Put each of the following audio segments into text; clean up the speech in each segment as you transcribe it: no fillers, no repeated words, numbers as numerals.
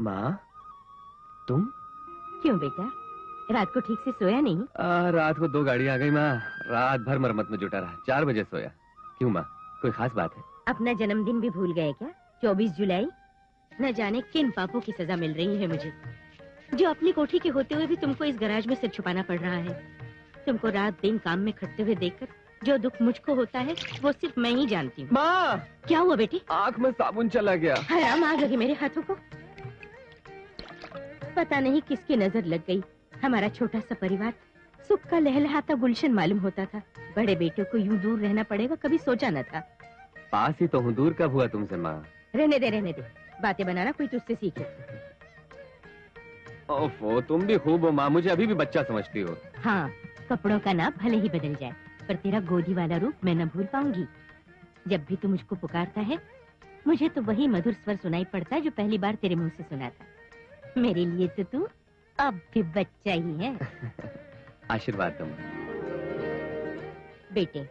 माँ, तुम? क्यों बेटा, रात को ठीक से सोया नहीं? रात को 2 गाड़ी आ गई माँ। रात भर मरम्मत में जुटा रहा। 4 बजे सोया। क्यों माँ, कोई खास बात है? अपना जन्मदिन भी भूल गए क्या? 24 जुलाई। न जाने किन पापों की सजा मिल रही है मुझे, जो अपनी कोठी के होते हुए भी तुमको इस गैराज में सिर छुपाना पड़ रहा है। तुमको रात दिन काम में खटते हुए देखकर जो दुख मुझको होता है वो सिर्फ मैं ही जानती हूँ। माँ! क्या हुआ बेटी? आँख में साबुन चला गया। हराम आग लगी मेरे हाथों को। पता नहीं किसकी नजर लग गई। हमारा छोटा सा परिवार सुख का लहलहाता गुलशन मालूम होता था। बड़े बेटों को यूं दूर रहना पड़ेगा, कभी सोचा न था। पास ही तो हूँ, दूर कब हुआ तुमसे माँ? रहने दे। बातें बनाना कोई तुझसे सीखे। ओफो, तुम भी खूब हो माँ, मुझे अभी भी बच्चा समझती हो। हाँ, कपड़ों का नाप भले ही बदल जाए, पर तेरा गोदी वाला रूप मैं न भूल पाऊंगी। जब भी तू मुझको पुकारता है, मुझे तो वही मधुर स्वर सुनाई पड़ता है जो पहली बार तेरे मुंह से सुना था। मेरे लिए तो तू अब भी बच्चा ही है। आशीर्वाद दो बेटे,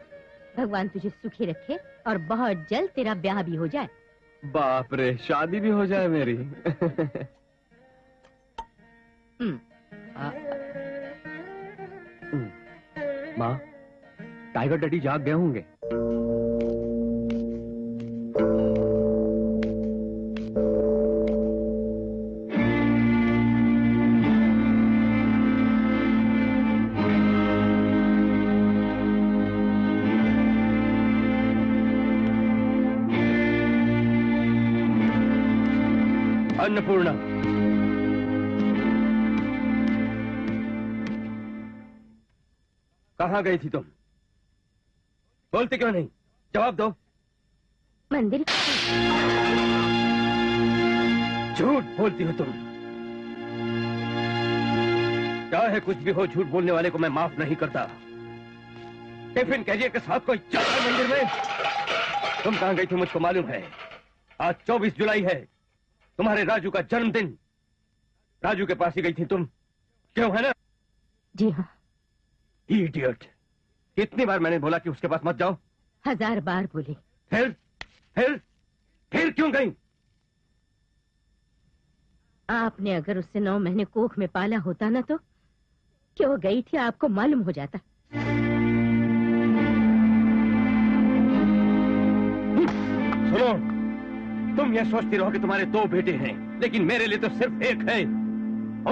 भगवान तुझे सुखी रखे और बहुत जल्द तेरा ब्याह भी हो जाए। बाप रे, शादी भी हो जाए मेरी। माँ, टाइगर डैडी जाग गए होंगे। अन्नपूर्णा, कहाँ गई थी तुम? बोलते क्यों नहीं? जवाब दो। मंदिर। झूठ बोलती हो तुम। चाहे कुछ भी हो, झूठ बोलने वाले को मैं माफ नहीं करता। टिफिन कैरियर के साथ कोई चल रहा है मंदिर में? तुम कहाँ गई थी मुझको मालूम है। आज 24 जुलाई है, तुम्हारे राजू का जन्मदिन। राजू के पास ही गई थी तुम, क्यों है ना? जी हाँ। इडियट, कितनी बार मैंने बोला कि उसके पास मत जाओ? 1000 बार बोली। फिर क्यों गई? आपने अगर उससे 9 महीने कोख में पाला होता ना तो क्यों गई थी आपको मालूम हो जाता। सुनो, तुम ये सोचती रहो कि तुम्हारे 2 बेटे हैं, लेकिन मेरे लिए तो सिर्फ एक है।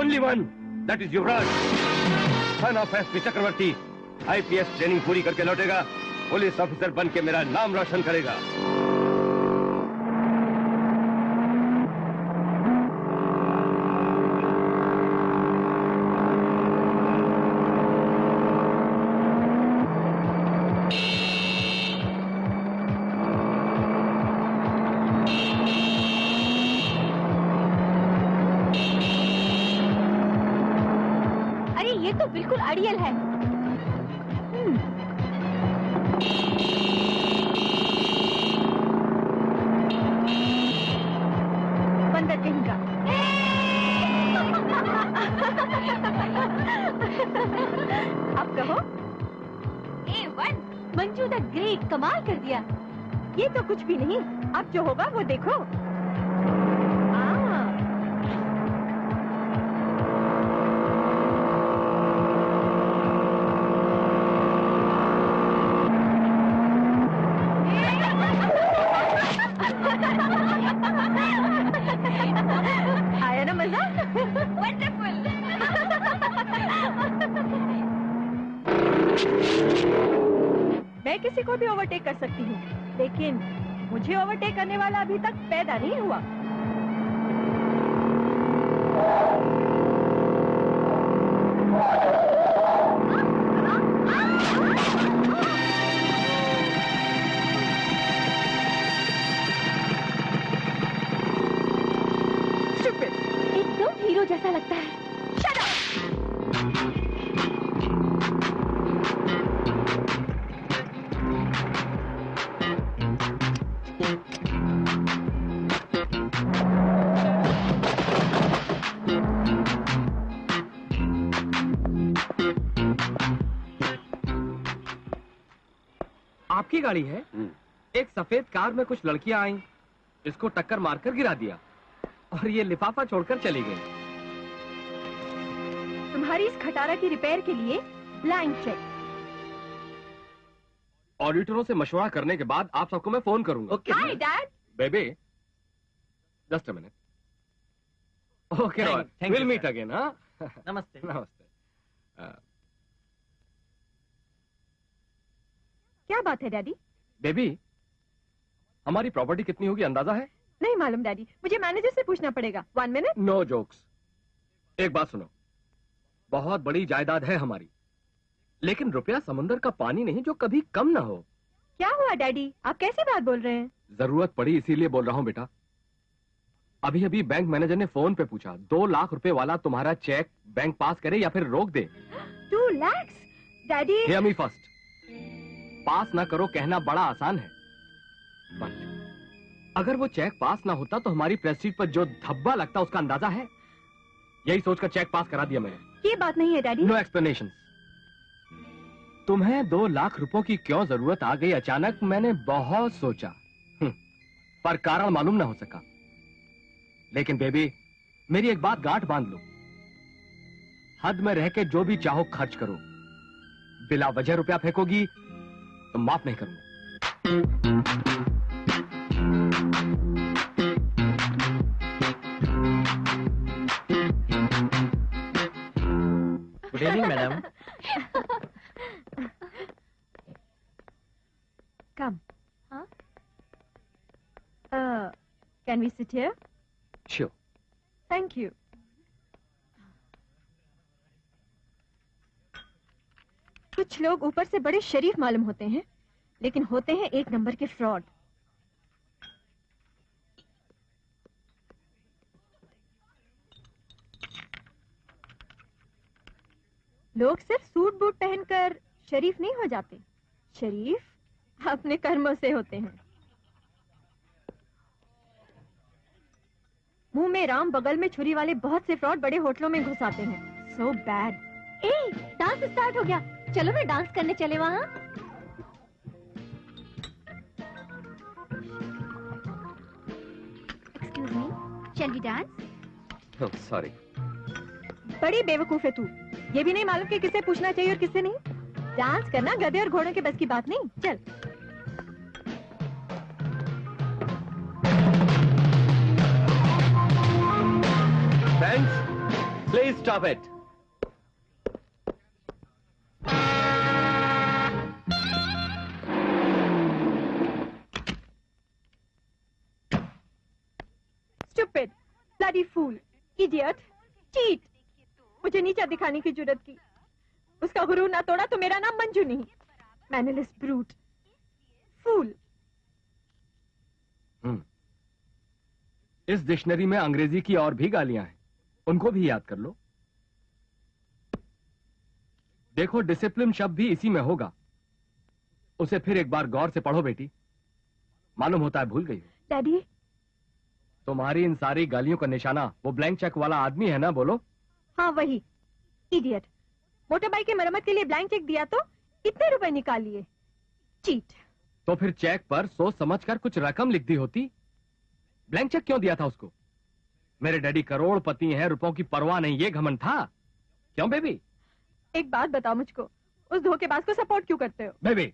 Only one, that is Yuvraj, son of SP Chakravarti. IPS training पूरी करके लौटेगा, पुलिस ऑफिसर बन के मेरा नाम रोशन करेगा। ये तो बिल्कुल अड़ियल है। बंदर कहीं का। अब कहो। A1 मंजू द ग्रेट, कमाल कर दिया। ये तो कुछ भी नहीं, अब जो होगा वो देखो। आया ना मजा? वंडरफुल। मैं किसी को भी ओवरटेक कर सकती हूँ, लेकिन मुझे ओवरटेक करने वाला अभी तक पैदा नहीं हुआ। एकदम हीरो जैसा लगता है। Shut up! आपकी गाड़ी है? एक सफेद कार में कुछ लड़कियां आईं, इसको टक्कर मारकर गिरा दिया। और ये लिफाफा छोड़कर चली गई। तुम्हारी इस खटारा की रिपेयर के लिए ब्लैंक चेक। ऑडिटरों से मशवरा करने के बाद आप सबको मैं फोन करूंगा। Hi dad. Baby, just a minute. Okay, will meet again. हाँ, नमस्ते। नमस्ते। क्या बात है डैडी? बेबी, हमारी प्रॉपर्टी कितनी होगी अंदाजा है? नहीं मालूम डैडी, मुझे मैनेजर से पूछना पड़ेगा। 1 मिनट। No jokes. एक बात सुनो, बहुत बड़ी जायदाद है हमारी, लेकिन रुपया समुंदर का पानी नहीं जो कभी कम ना हो। क्या हुआ डैडी, आप कैसी बात बोल रहे हैं? जरूरत पड़ी इसीलिए बोल रहा हूँ बेटा। अभी अभी बैंक मैनेजर ने फोन पे पूछा, 2 लाख रुपए वाला तुम्हारा चेक बैंक पास करे या फिर रोक दे। 2 lakh daddy. Hear me first, pass ना करो कहना बड़ा आसान है, बट अगर वो चेक पास ना होता तो हमारी प्रेस्टीज पर जो धब्बा लगता उसका अंदाजा है। यही सोचकर चेक पास करा दिया मैंने। ये बात नहीं है डैडी। No explanation. तुम्हें 2 लाख रुपयों की क्यों जरूरत आ गई अचानक, मैंने बहुत सोचा, पर कारण मालूम ना हो सका। लेकिन बेबी, मेरी एक बात गांठ बांध लो, हद में रह के जो भी चाहो खर्च करो, बिला वजह रुपया फेंकोगी तो माफ नहीं करूंगा। Good evening madam. Come. Can we sit here? Sure. Thank you. कुछ लोग ऊपर से बड़े शरीफ मालूम होते हैं, लेकिन होते हैं एक नंबर के फ्रॉड। लोग सिर्फ सूट बूट पहनकर शरीफ नहीं हो जाते, शरीफ अपने कर्मों से होते हैं। मुंह में राम बगल में छुरी वाले बहुत से फ्रॉड बड़े होटलों में घुस आते हैं। So bad. डांस स्टार्ट हो गया, चलो मैं डांस करने चले वहाँ। Excuse me, shall we dance? Sorry. बड़ी बेवकूफ है तू, ये भी नहीं मालूम कि किसे पूछना चाहिए और किसे नहीं। डांस करना गधे और घोड़ों के बस की बात नहीं। चल। Friends, please stop it. Stupid, bloody fool, idiot, cheat। मुझे नीचा दिखाने की जरूरत की, उसका गुरूर ना तोड़ा तो मेरा नाम मंजू नहीं। मैनरलेस ब्रूट, फूल। इस डिक्शनरी में अंग्रेजी की और भी गालियां हैं, उनको भी याद कर लो। देखो, डिसिप्लिन शब्द भी इसी में होगा, उसे फिर एक बार गौर से पढ़ो बेटी। मालूम होता है भूल गई हो। डैडी। तुम्हारी इन सारी गालियों का निशाना वो ब्लैंक चेक वाला आदमी है ना? बोलो। हाँ वही, इडियट। मोटर बाइक की मरम्मत के लिए ब्लैंक चेक दिया तो इतने रुपए निकाल लिए। चीट। तो फिर चेक पर सोच समझकर कुछ रकम लिख दी होती। ब्लैंक चेक क्यों दिया था उसको? मेरे डैडी करोड़पति हैं, रुपयों की परवाह नहीं, ये घमंड था। क्यों बेबी? एक बात बताओ मुझको, उस धोखेबाज को सपोर्ट क्यों करते हो? बेबी,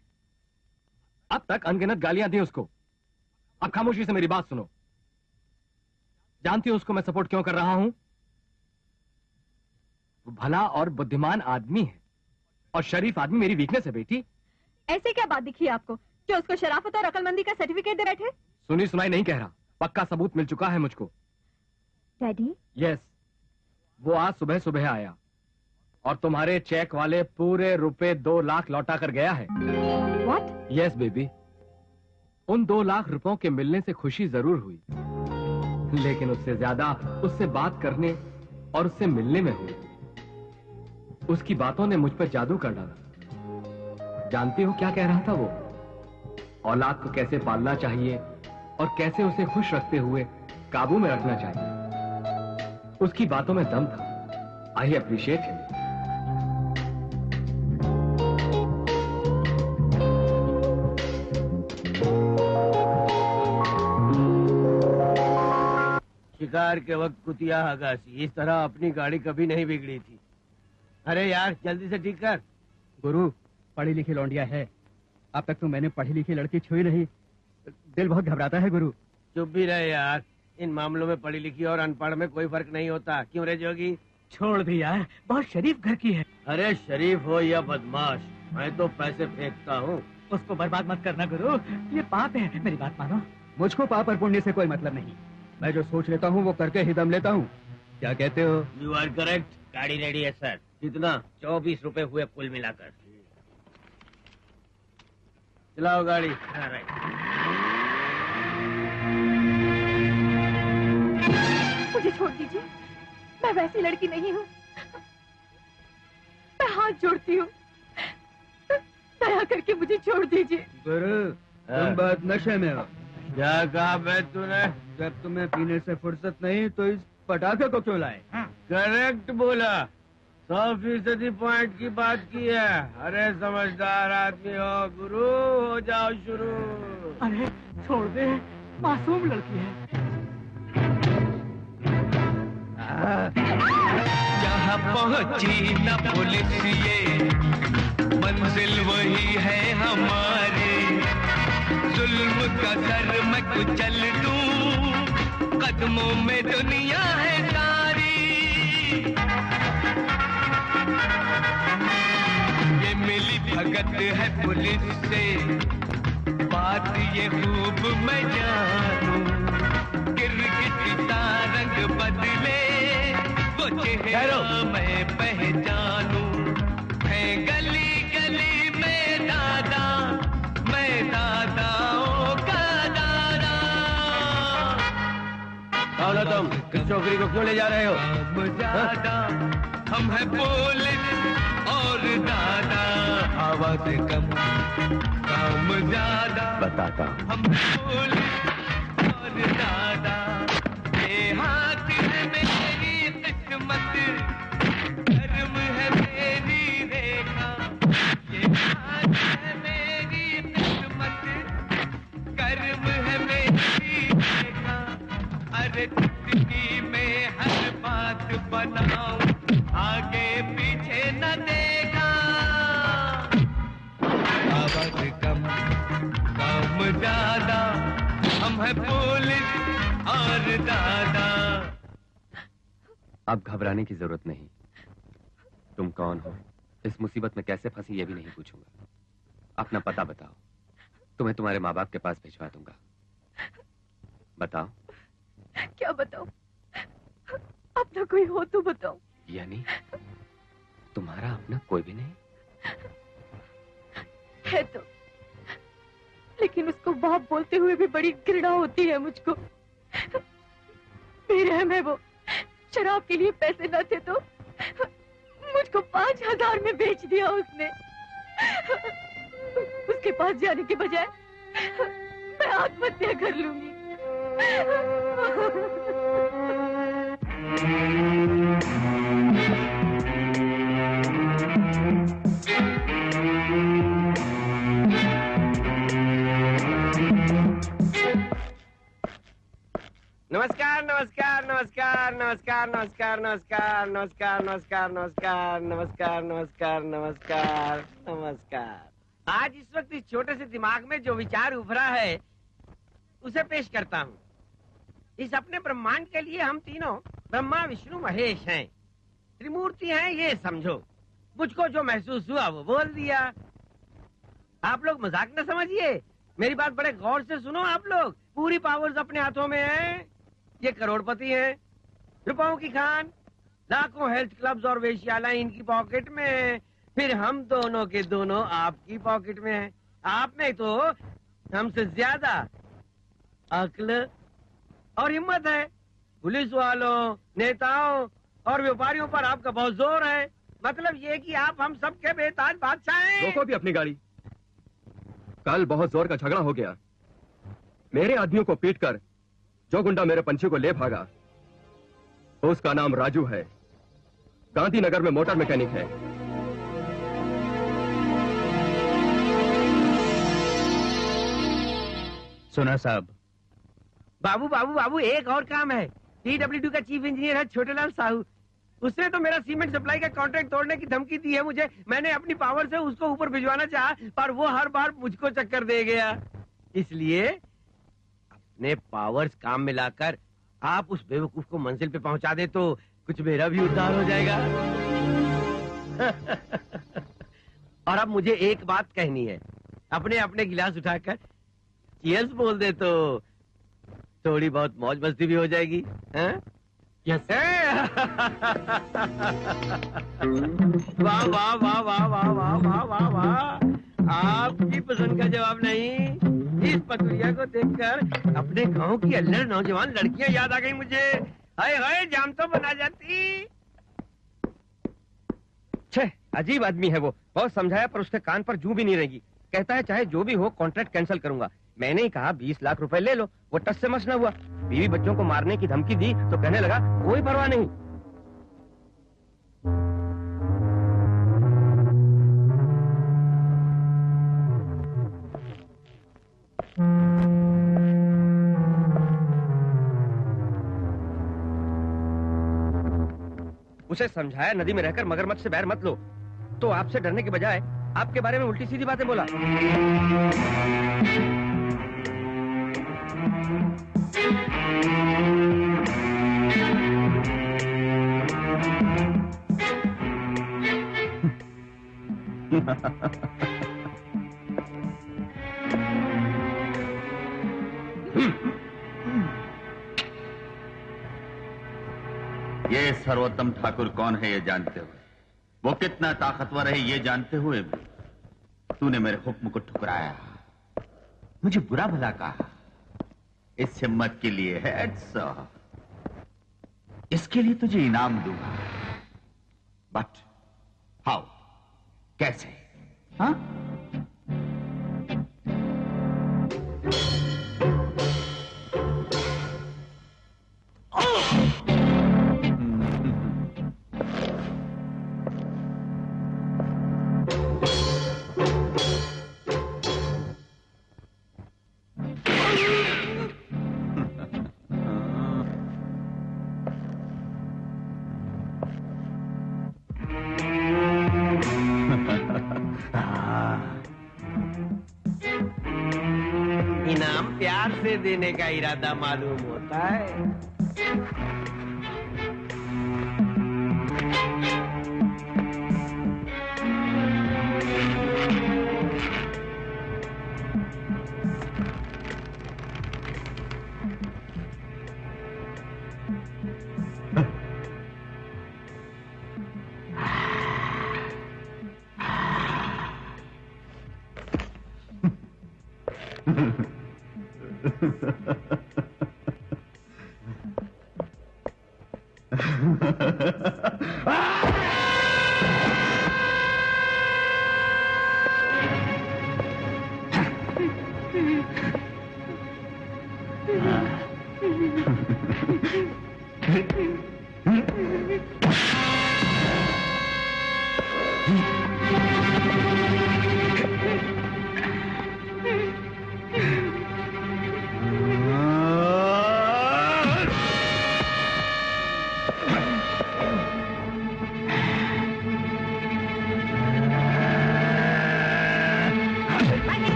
अब तक अनगिनत गालियां दी उसको, अब खामोशी से मेरी बात सुनो। जानती हो उसको मैं सपोर्ट क्यों कर रहा हूं? वो भला और बुद्धिमान आदमी है और शरीफ आदमी मेरी वीकनेस है बेटी। ऐसे क्या बात दिखी आपको जो उसको शराफत और अकलमंदी का सर्टिफिकेट दे बैठे? सुनी सुनाई नहीं कह रहा, पक्का सबूत मिल चुका है मुझको। डैडी? यस, वो आज सुबह सुबह आया और तुम्हारे चेक वाले पूरे रुपए 2 लाख लौटा कर गया है। What? यस बेबी, उन 2 लाख रुपयों के मिलने से खुशी जरूर हुई, लेकिन उससे ज्यादा उससे बात करने और उससे मिलने में हुई। उसकी बातों ने मुझ पर जादू कर डाला। जानती हो क्या कह रहा था वो? औलाद को कैसे पालना चाहिए और कैसे उसे खुश रखते हुए काबू में रखना चाहिए। उसकी बातों में दम था। I appreciate him. ये शिकार के वक्त कुतिया हगासी, इस तरह अपनी गाड़ी कभी नहीं बिगड़ी थी। अरे यार जल्दी से ठीक कर। गुरु पढ़ी लिखी लौंडिया है, अब तक तो मैंने पढ़ी लिखी लड़की छुई नहीं, दिल बहुत घबराता है गुरु। चुप भी रहे यार, इन मामलों में पढ़ी लिखी और अनपढ़ में कोई फर्क नहीं होता। क्यों रे जोगी? छोड़ दी यार, बहुत शरीफ घर की है। अरे शरीफ हो या बदमाश, मैं तो पैसे फेंकता हूँ। उसको बर्बाद मत करना गुरु, ये पाप है, मेरी बात मानो। मुझको पाप और पुण्य से कोई मतलब नहीं, मैं जो सोच लेता हूँ वो करके ही दम लेता हूँ। क्या कहते हो? You are correct. गाड़ी रेडी है सर। कितना? 24 रुपए हुए कुल मिलाकर। चलाओ गाड़ी। मुझे छोड़ दीजिए, मैं वैसी लड़की नहीं हूँ। मैं हाथ जोड़ती हूँ, दया करके मुझे छोड़ दीजिए। गुरु तुम बहुत नशे में हो। क्या कहा बे तूने? जब तुम्हें पीने से फुर्सत नहीं तो इस पटाखे को क्यों लाए? करेक्ट बोला, 100% पॉइंट की बात की है। अरे समझदार आदमी हो गुरु, हो जाओ शुरू। अरे छोड़ दे, मासूम लड़की है। जहाँ पहुँची न पुलिस ये मंजिल वही है हमारे, जुल्म का सर मैं कुचल दूं, कदमों में दुनिया है सारी। ये मिली भगत है पुलिस से, बात ये खूब मैं जानूं, गिरगिट सा रंग बदले वो चेहरा मैं पहचानूं। है गली गली में दादा, मैं दादाओं का दादा। कौन हो तुम? इस छोकरी को क्यों ले जा रहे हो? दादा हम है पुलिस और दादा, आवाज कम काम ज्यादा। बताता हम पुलिस और दादा, ये हाथ है मेरी किस्मत, कर्म है मेरी रेखा। ये हाथ है मेरी किस्मत, कर्म है मेरी रेखा। अरे जिंदगी में हर बात बनाऊं, आगे पीछे न देखा। आवाज कम काम ज्यादा, हम है पुलिस और दादा। अब घबराने की जरूरत नहीं। तुम कौन हो, इस मुसीबत में कैसे फंसी ये भी नहीं पूछूंगा। अपना पता बताओ, तुम्हें तुम्हारे माँ बाप के पास भिजवा दूंगा। बताओ। क्या बताऊं? अपना कोई हो तो बताओ। यानी तुम्हारा अपना कोई भी नहीं? है तो, लेकिन उसको बाप बोलते हुए भी बड़ी घृणा होती है मुझको। बेरहम है वो, शराब के लिए पैसे न थे तो मुझको 5,000 में बेच दिया उसने। उसके पास जाने के बजाय मैं आत्महत्या कर लूंगी। नमस्कार नमस्कार नमस्कार नमस्कार नमस्कार नमस्कार नमस्कार नमस्कार नमस्कार नमस्कार नमस्कार नमस्कार नमस्कार। आज इस वक्त इस छोटे से दिमाग में जो विचार उभरा है उसे पेश करता हूँ। इस अपने ब्रह्मांड के लिए हम तीनों ब्रह्मा विष्णु महेश हैं, त्रिमूर्ति हैं ये समझो। मुझको जो महसूस हुआ वो बोल दिया। आप लोग मजाक न समझिए, मेरी बात बड़े गौर से सुनो। आप लोग पूरी पावर्स अपने हाथों में हैं। ये करोड़पति हैं, रुपयों की खान, लाखों हेल्थ क्लब्स और वेश्यालय इनकी पॉकेट में है। फिर हम दोनों के दोनों आपकी पॉकेट में हैं। आप में तो हमसे ज्यादा अक्ल और हिम्मत है। पुलिस वालों, नेताओं और व्यापारियों पर आपका बहुत जोर है। मतलब ये कि आप हम सब के बेताज बादशाह हैं। रोको भी अपनी गाड़ी। कल बहुत जोर का झगड़ा हो गया। मेरे आदमियों को पीटकर जो गुंडा मेरे पंछी को ले भागा, उसका नाम राजू है, गांधीनगर में मोटर मैकेनिक है। सुना साहब? बाबू बाबू बाबू, एक और काम है। TWD का चीफ इंजीनियर है छोटेलाल साहू। उसने तो मेरा सीमेंट सप्लाई का कॉन्ट्रैक्ट तोड़ने की धमकी दी है मुझे। मैंने अपनी पावर से उसको ऊपर भिजवाना चाहा, पर वो हर बार मुझको चक्कर दे गया। इसलिए अपने पावर्स काम में लाकर आप उस बेवकूफ को मंजिल पे पहुंचा दे तो कुछ मेरा भी उद्धार हो जाएगा। और अब मुझे एक बात कहनी है, अपने अपने गिलास उठाकर चीयर्स बोल दे तो थोड़ी बहुत मौज मस्ती भी हो जाएगी। यस वाह वाह वाह वाह वाह वाह वाह वाह वाह, आपकी पसंद का जवाब नहीं। इस पतुरिया को देखकर अपने गांव की अल्लड़ नौजवान लड़कियां याद आ गई मुझे। हाय हाय, जाम तो बना जाती। छे, अजीब आदमी है वो। बहुत समझाया पर उसके कान पर जू भी नहीं रहेगी। कहता है चाहे जो भी हो कॉन्ट्रैक्ट कैंसिल करूंगा। मैंने ही कहा 20 लाख रुपए ले लो, वो टस से मस न हुआ। बीवी बच्चों को मारने की धमकी दी तो कहने लगा कोई परवाह नहीं। उसे समझाया नदी में रहकर मगरमच्छ से बैर मत लो, तो आपसे डरने के बजाय आपके बारे में उल्टी सीधी बातें बोला। ये सर्वोत्तम ठाकुर कौन है ये जानते हुए, वो कितना ताकतवर है ये जानते हुए भी तूने मेरे हुक्म को ठुकराया, मुझे बुरा भला कहा। इस हिम्मत के लिए हेड्स ऑफ। इसके लिए तुझे इनाम दूंगा, बट हाउ, कैसे? हाँ? इनाम प्यार से देने का इरादा मालूम होता है।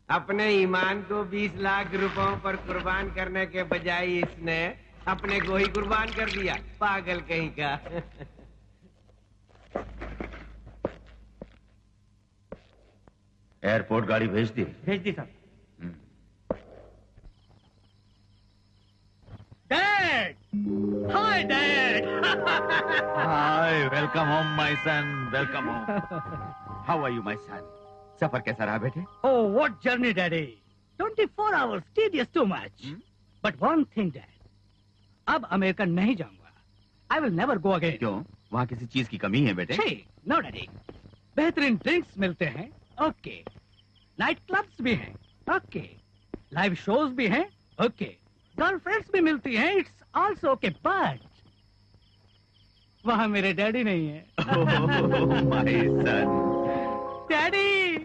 अपने ईमान को 20 लाख रुपयों पर कुर्बान करने के बजाय इसने अपने को ही कुर्बान कर दिया। पागल कहीं का। एयरपोर्ट गाड़ी भेज दी? भेज दी साहब। Dad! Hi dad! Hi, welcome home my son, welcome home. How are you my son? सफर कैसा रहा बेटे? Oh, what journey, Daddy! 24 hours, tedious too much. But one thing, Dad. अब अमेरिका नहीं जाऊंगा. I will never go again. क्यों? वहाँ किसी चीज की कमी है बेटे? छी, no, Daddy. बेहतरीन ड्रिंक्स मिलते हैं, ओके। नाइट क्लब्स भी हैं, ओके। लाइव शोज भी हैं, ओके। गर्लफ्रेंड्स भी मिलती हैं, इट्स आल्सो ओके, बट वहां मेरे डैडी नहीं है। My son. Daddy,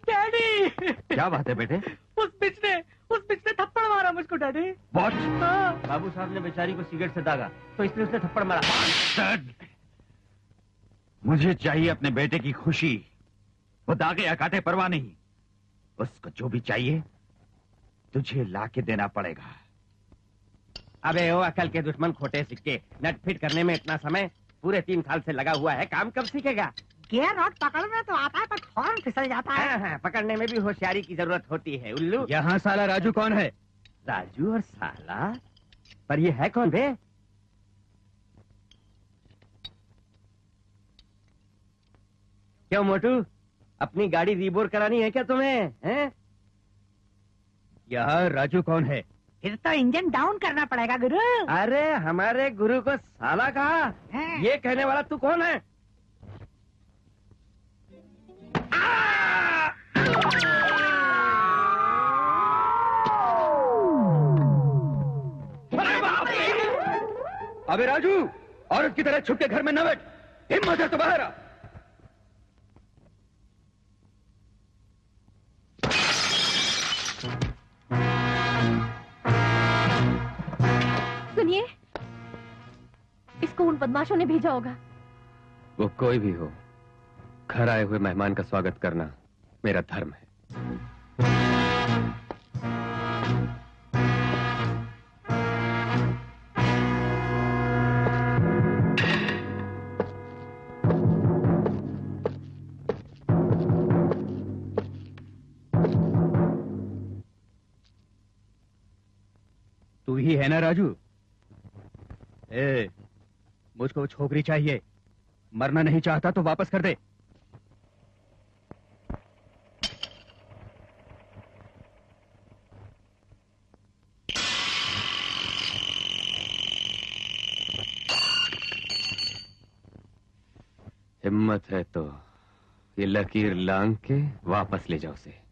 daddy. क्या बात है बेटे? उस बिच ने थप्पड़ मारा मुझको डैडी। What? हाँ। बाबू साहब ने बेचारी को सिगरेट से दागा तो इसलिए उसने थप्पड़ मारा। मुझे चाहिए अपने बेटे की खुशी। वो दागे या काटे परवाह नहीं। उसको जो भी चाहिए तुझे लाके देना पड़ेगा। अबे ओ अकल के दुश्मन खोटे सिक्के, नट फिट करने में इतना समय पूरे 3 साल से लगा हुआ है, काम कब सीखेगा? गियर रॉड पकड़ना तो आता है पर फौरन फिसल जाता है। हाँ हाँ, पकड़ने में भी होशियारी की जरूरत होती है उल्लू। यहाँ साला राजू कौन है? राजू और साला, पर ये है कौन बे? क्यों मोटू, अपनी गाड़ी रीबोर करानी है क्या तुम्हें? हैं? यहाँ राजू कौन है? फिर तो इंजन डाउन करना पड़ेगा गुरु। अरे हमारे गुरु को साला कहा? हाँ। ये कहने वाला तू कौन है? अबे राजू, औरत की तरह छुप के घर में न बैठ। हिम्मत है तो बाहर आ। सुनिए, इसको उन बदमाशों ने भेजा होगा। वो कोई भी हो, घर आए हुए मेहमान का स्वागत करना मेरा धर्म है। तू ही है ना राजू? मुझको छोकरी चाहिए। मरना नहीं चाहता तो वापस कर दे। हिम्मत है तो ये लकीर लांग के वापस ले जाओ उसे।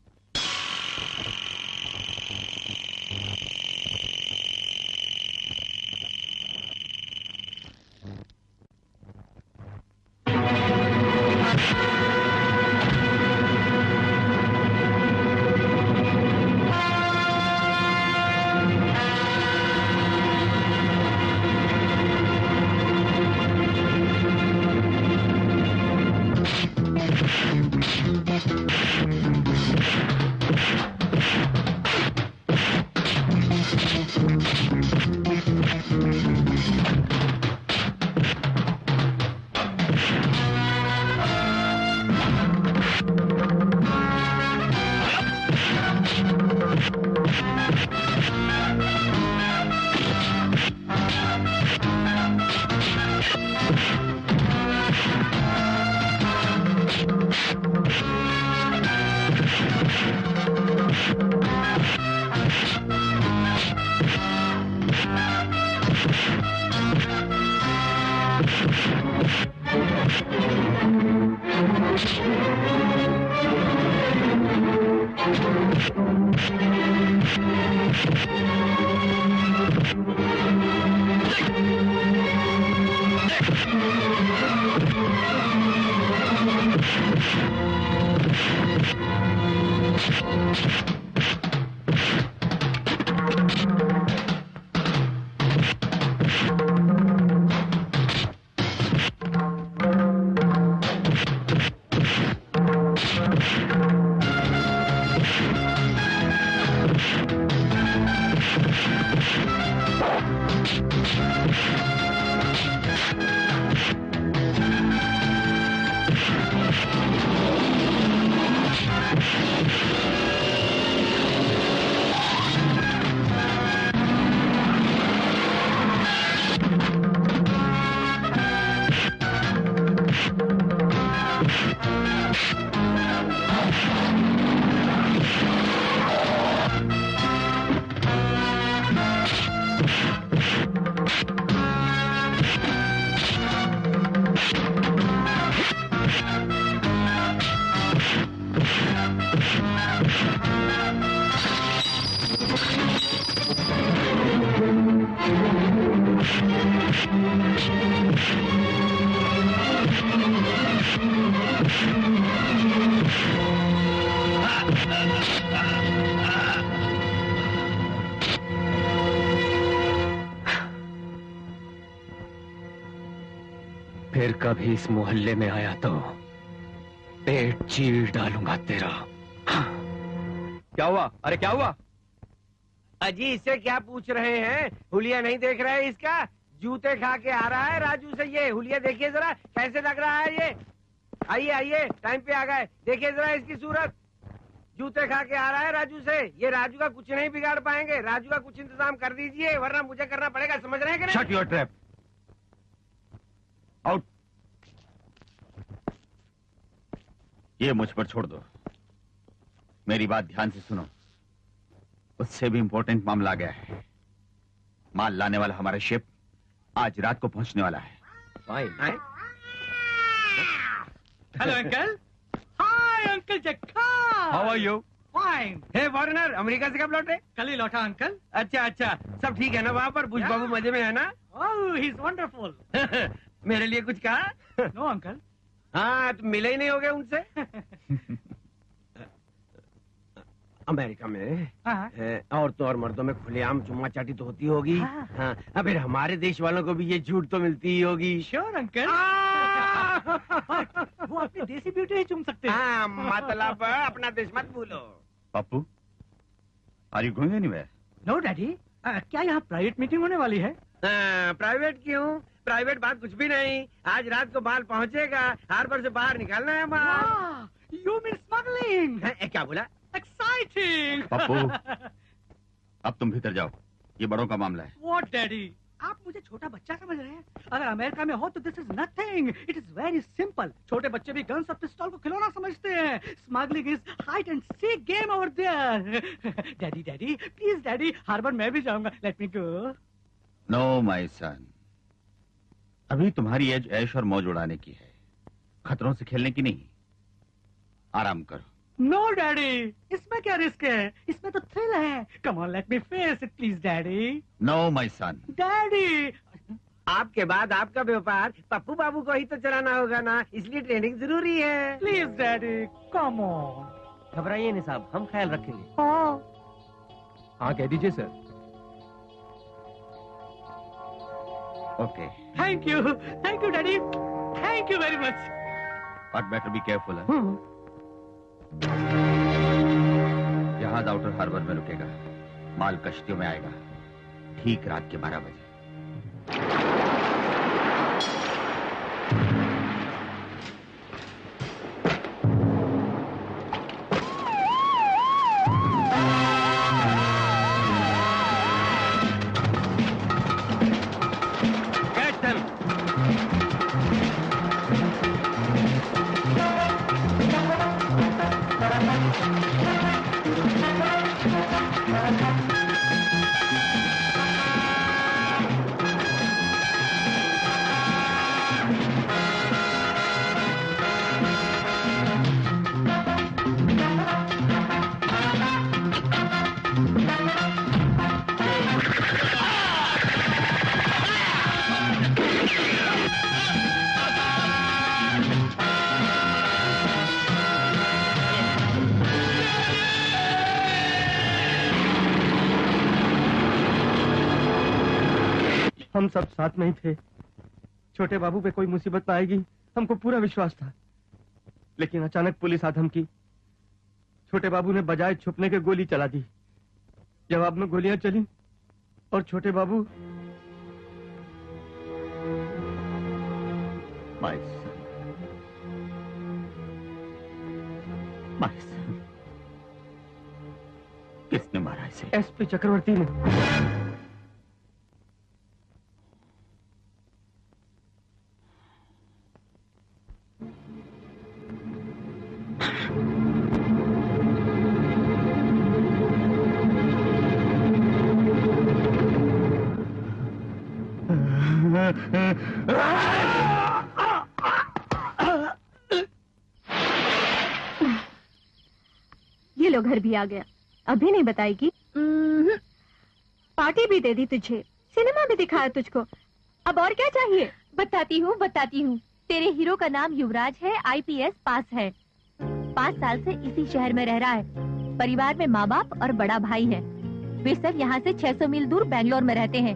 फिर कभी इस मोहल्ले में आया तो पेट चीर डालूंगा तेरा। क्या हुआ? अरे क्या हुआ? अजी इससे क्या पूछ रहे हैं? हुलिया नहीं देख रहे हैं इसका? जूते खा के आ रहा है राजू से। ये हुलिया देखिए जरा कैसे लग रहा है ये। आइए आइए, टाइम पे आ गए। देखिए जरा इसकी सूरत। जूते खा के आ रहा है राजू से। ये राजू का कुछ नहीं बिगाड़ पाएंगे। राजू का कुछ इंतजाम कर दीजिए वरना मुझे करना पड़ेगा। समझ रहे हैं कि नहीं? Shut your trap. आउट। ये मुझ पर छोड़ दो। मेरी बात ध्यान से सुनो। उससे भी इंपॉर्टेंट मामला आ गया है। माल लाने वाला हमारा शिप आज रात को पहुंचने वाला है। Fine. Hello uncle. Hi uncle Jakka. How are you? Fine. Hey foreigner, America से कब लौटे? कल ही लौटा अंकल। अच्छा अच्छा, सब ठीक है ना वहाँ पर? बुश बाबू मजे में है ना? Oh he is wonderful. मेरे लिए कुछ कहा? No uncle. हाँ, तो मिले ही नहीं हो गए उनसे। अमेरिका में औरतों और मर्दों में खुलेआम चुम्मा चाटी तो होती होगी। हाँ, अब फिर हमारे देश वालों को भी ये झूठ तो मिलती ही होगी। Sure uncle. वो अपनी देसी ब्यूटी ही चुम सकते हैं। हाँ, मतलब अपना देश मत भूलो। Pappu, are you going anywhere? No daddy. क्या यहाँ प्राइवेट मीटिंग होने वाली है? प्राइवेट क्यों? प्राइवेट बात कुछ भी नहीं। आज रात को माल पहुँचेगा। हार्बर से बाहर निकालना है माल। You mean smuggling? क्या बोला? एक्साइटिंग। पप्पू, अब तुम भीतर जाओ। ये बड़ों का मामला है। What daddy? आप मुझे छोटा बच्चा समझ रहे हैं? अगर अमेरिका में हो तो this is nothing. It is very simple. छोटे बच्चे भी गन्स और पिस्तौल को खिलौना समझते हैं। Smuggling is hide and seek game over there. Daddy daddy please daddy, harbour मैं भी जाऊंगा। Let me go. No my son, अभी तुम्हारी एज ऐश और मौज उड़ाने की है, खतरों से खेलने की नहीं। आराम करो। नो डैडी, इसमें क्या रिस्क है? इसमें तो थ्रिल है। Come on let me face it please daddy. No my son. Daddy, आपके बाद आपका व्यापार पप्पू बाबू को ही तो चलाना होगा ना, इसलिए ट्रेनिंग जरूरी है। Please daddy come on. घबराइए नहीं साहब, हम ख्याल रखेंगे। हाँ कह दीजिए sir. Okay. Thank you daddy, thank you very much. But better be careful है। जहाज आउटर हार्बर में रुकेगा, माल कश्तियों में आएगा ठीक रात के 12 बजे। हम सब साथ में ही थे। छोटे बाबू पे कोई मुसीबत ना आएगी हमको पूरा विश्वास था, लेकिन अचानक पुलिस आ धमकी। छोटे बाबू ने बजाय छुपने के गोली चला दी। जवाब में गोलियां चली और छोटे बाबू My son. किसने मारा इसे? एसपी चक्रवर्ती ने। ये लो घर भी आ गया। अभी नहीं बताएगी? पार्टी भी दे दी तुझे। सिनेमा भी दिखाया तुझको, अब और क्या चाहिए? बताती हूँ। तेरे हीरो का नाम युवराज है, IPS पास है, 5 साल से इसी शहर में रह रहा है। परिवार में माँ बाप और बड़ा भाई है। वे सब यहाँ से 600 मील दूर बैंगलोर में रहते हैं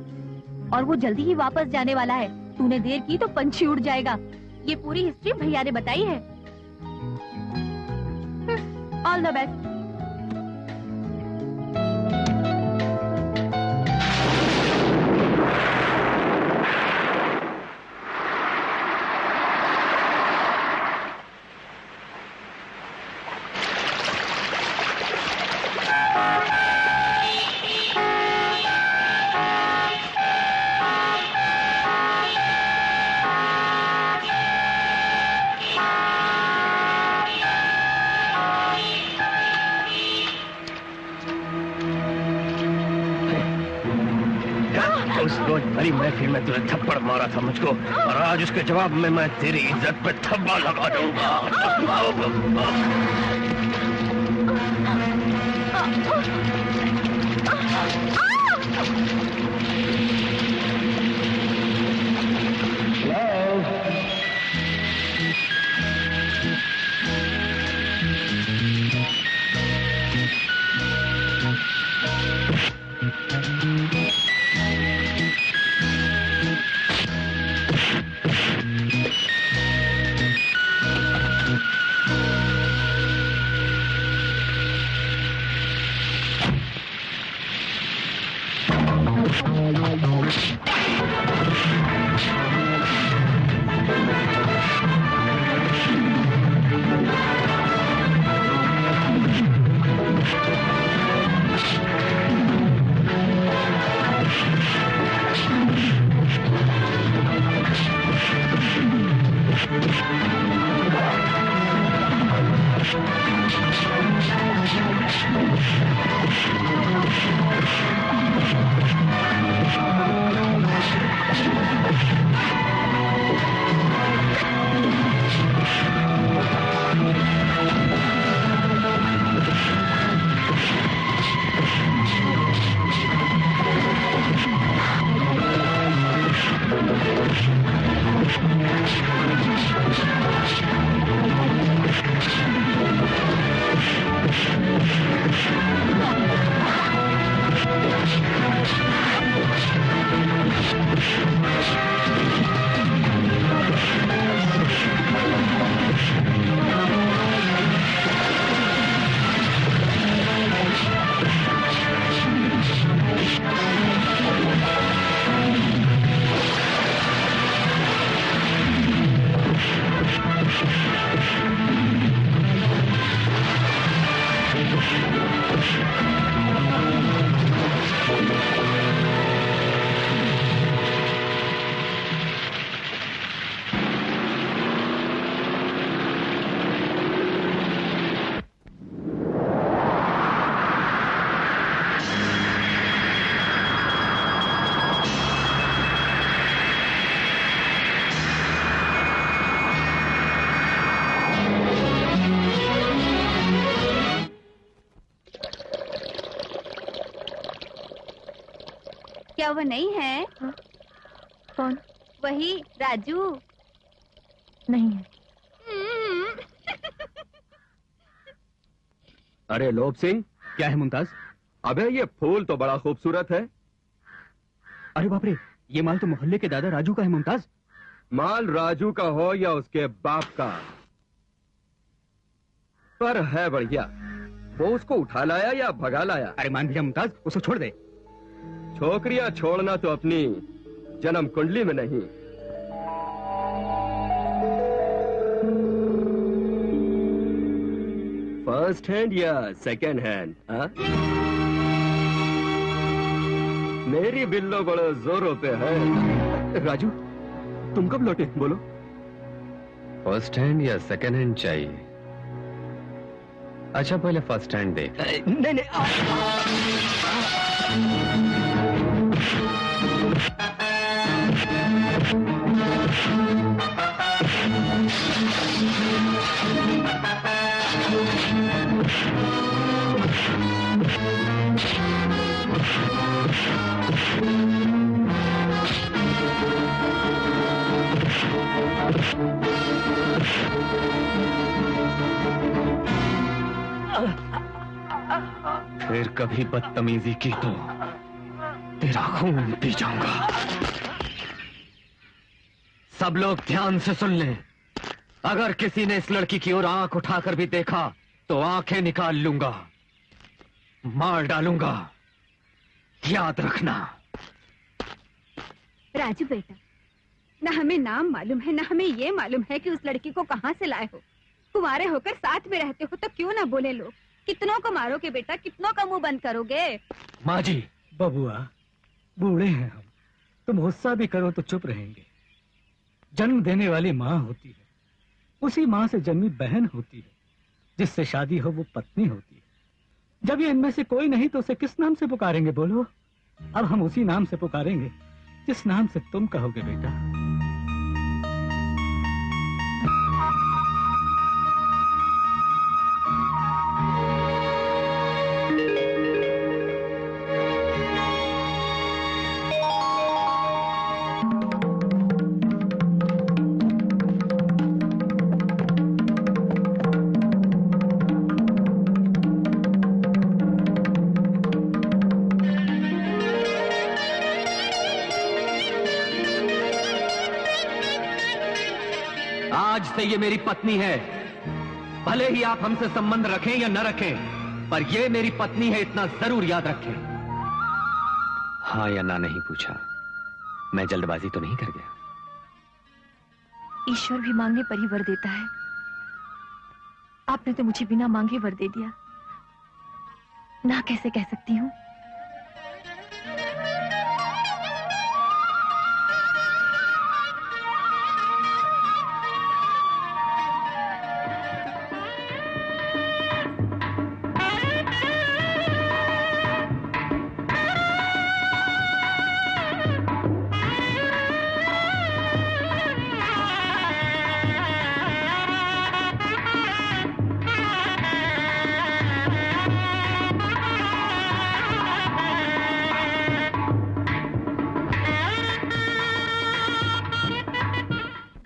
और वो जल्दी ही वापस जाने वाला है। तूने देर की तो पंछी उड़ जाएगा। ये पूरी हिस्ट्री भैया ने बताई है। All the best. उस रोज भरी महफिल में तुझे थप्पड़ मारा था मुझको, और आज उसके जवाब में मैं तेरी इज्जत पे थप्पड़ लगा दूंगा। क्या वो नहीं है? हाँ? कौन? वही राजू। नहीं है। अरे लोभ सिंह, क्या है मुमताज? अबे ये फूल तो बड़ा खूबसूरत है। अरे बाप रे, ये माल तो मोहल्ले के दादा राजू का है मुमताज। माल राजू का हो या उसके बाप का, पर है बढ़िया। वो उसको उठा लाया या भगा लाया? अरे मान भैया मुमताज, उसको छोड़ दे। छोकरियां छोड़ना तो अपनी जन्म कुंडली में नहीं। फर्स्ट हैंड या सेकंड हैंड? मेरी बिल्लो बड़े जोरों पे है। राजू, तुम कब लौटे? बोलो। फर्स्ट हैंड या सेकंड हैंड चाहिए? अच्छा पहले फर्स्ट हैंड देख। नहीं नहीं फिर कभी बदतमीजी की तो तेरा खून पी जाऊंगा। सब लोग ध्यान से सुन लें। अगर किसी ने इस लड़की की ओर आंख उठाकर भी देखा तो आंखें निकाल लूंगा, मार डालूंगा, याद रखना। राजू बेटा, न हमें नाम मालूम है, न हमें ये मालूम है कि उस लड़की को कहाँ से लाए हो। कुंवारे होकर साथ में रहते हो तो क्यों ना बोले लोग। कितनों को मारोगे बेटा, कितनों का मुंह बंद करोगे। माँ जी, बबुआ बूढ़े हैं हम, तुम गुस्सा भी करो तो चुप रहेंगे। जन्म देने वाली माँ होती है, उसी माँ से जन्मी बहन होती है, जिससे शादी हो वो पत्नी होती है। जब ये इनमें से कोई नहीं तो उसे किस नाम से पुकारेंगे बोलो। अब हम उसी नाम से पुकारेंगे जिस नाम से तुम कहोगे बेटा। आज से ये मेरी पत्नी है। भले ही आप हमसे संबंध रखें या न रखें, पर ये मेरी पत्नी है, इतना जरूर याद रखें। हाँ या ना नहीं पूछा, मैं जल्दबाजी तो नहीं कर गया। ईश्वर भी मांगने पर ही वर देता है। आपने तो मुझे बिना मांगे वर दे दिया, ना कैसे कह सकती हूँ।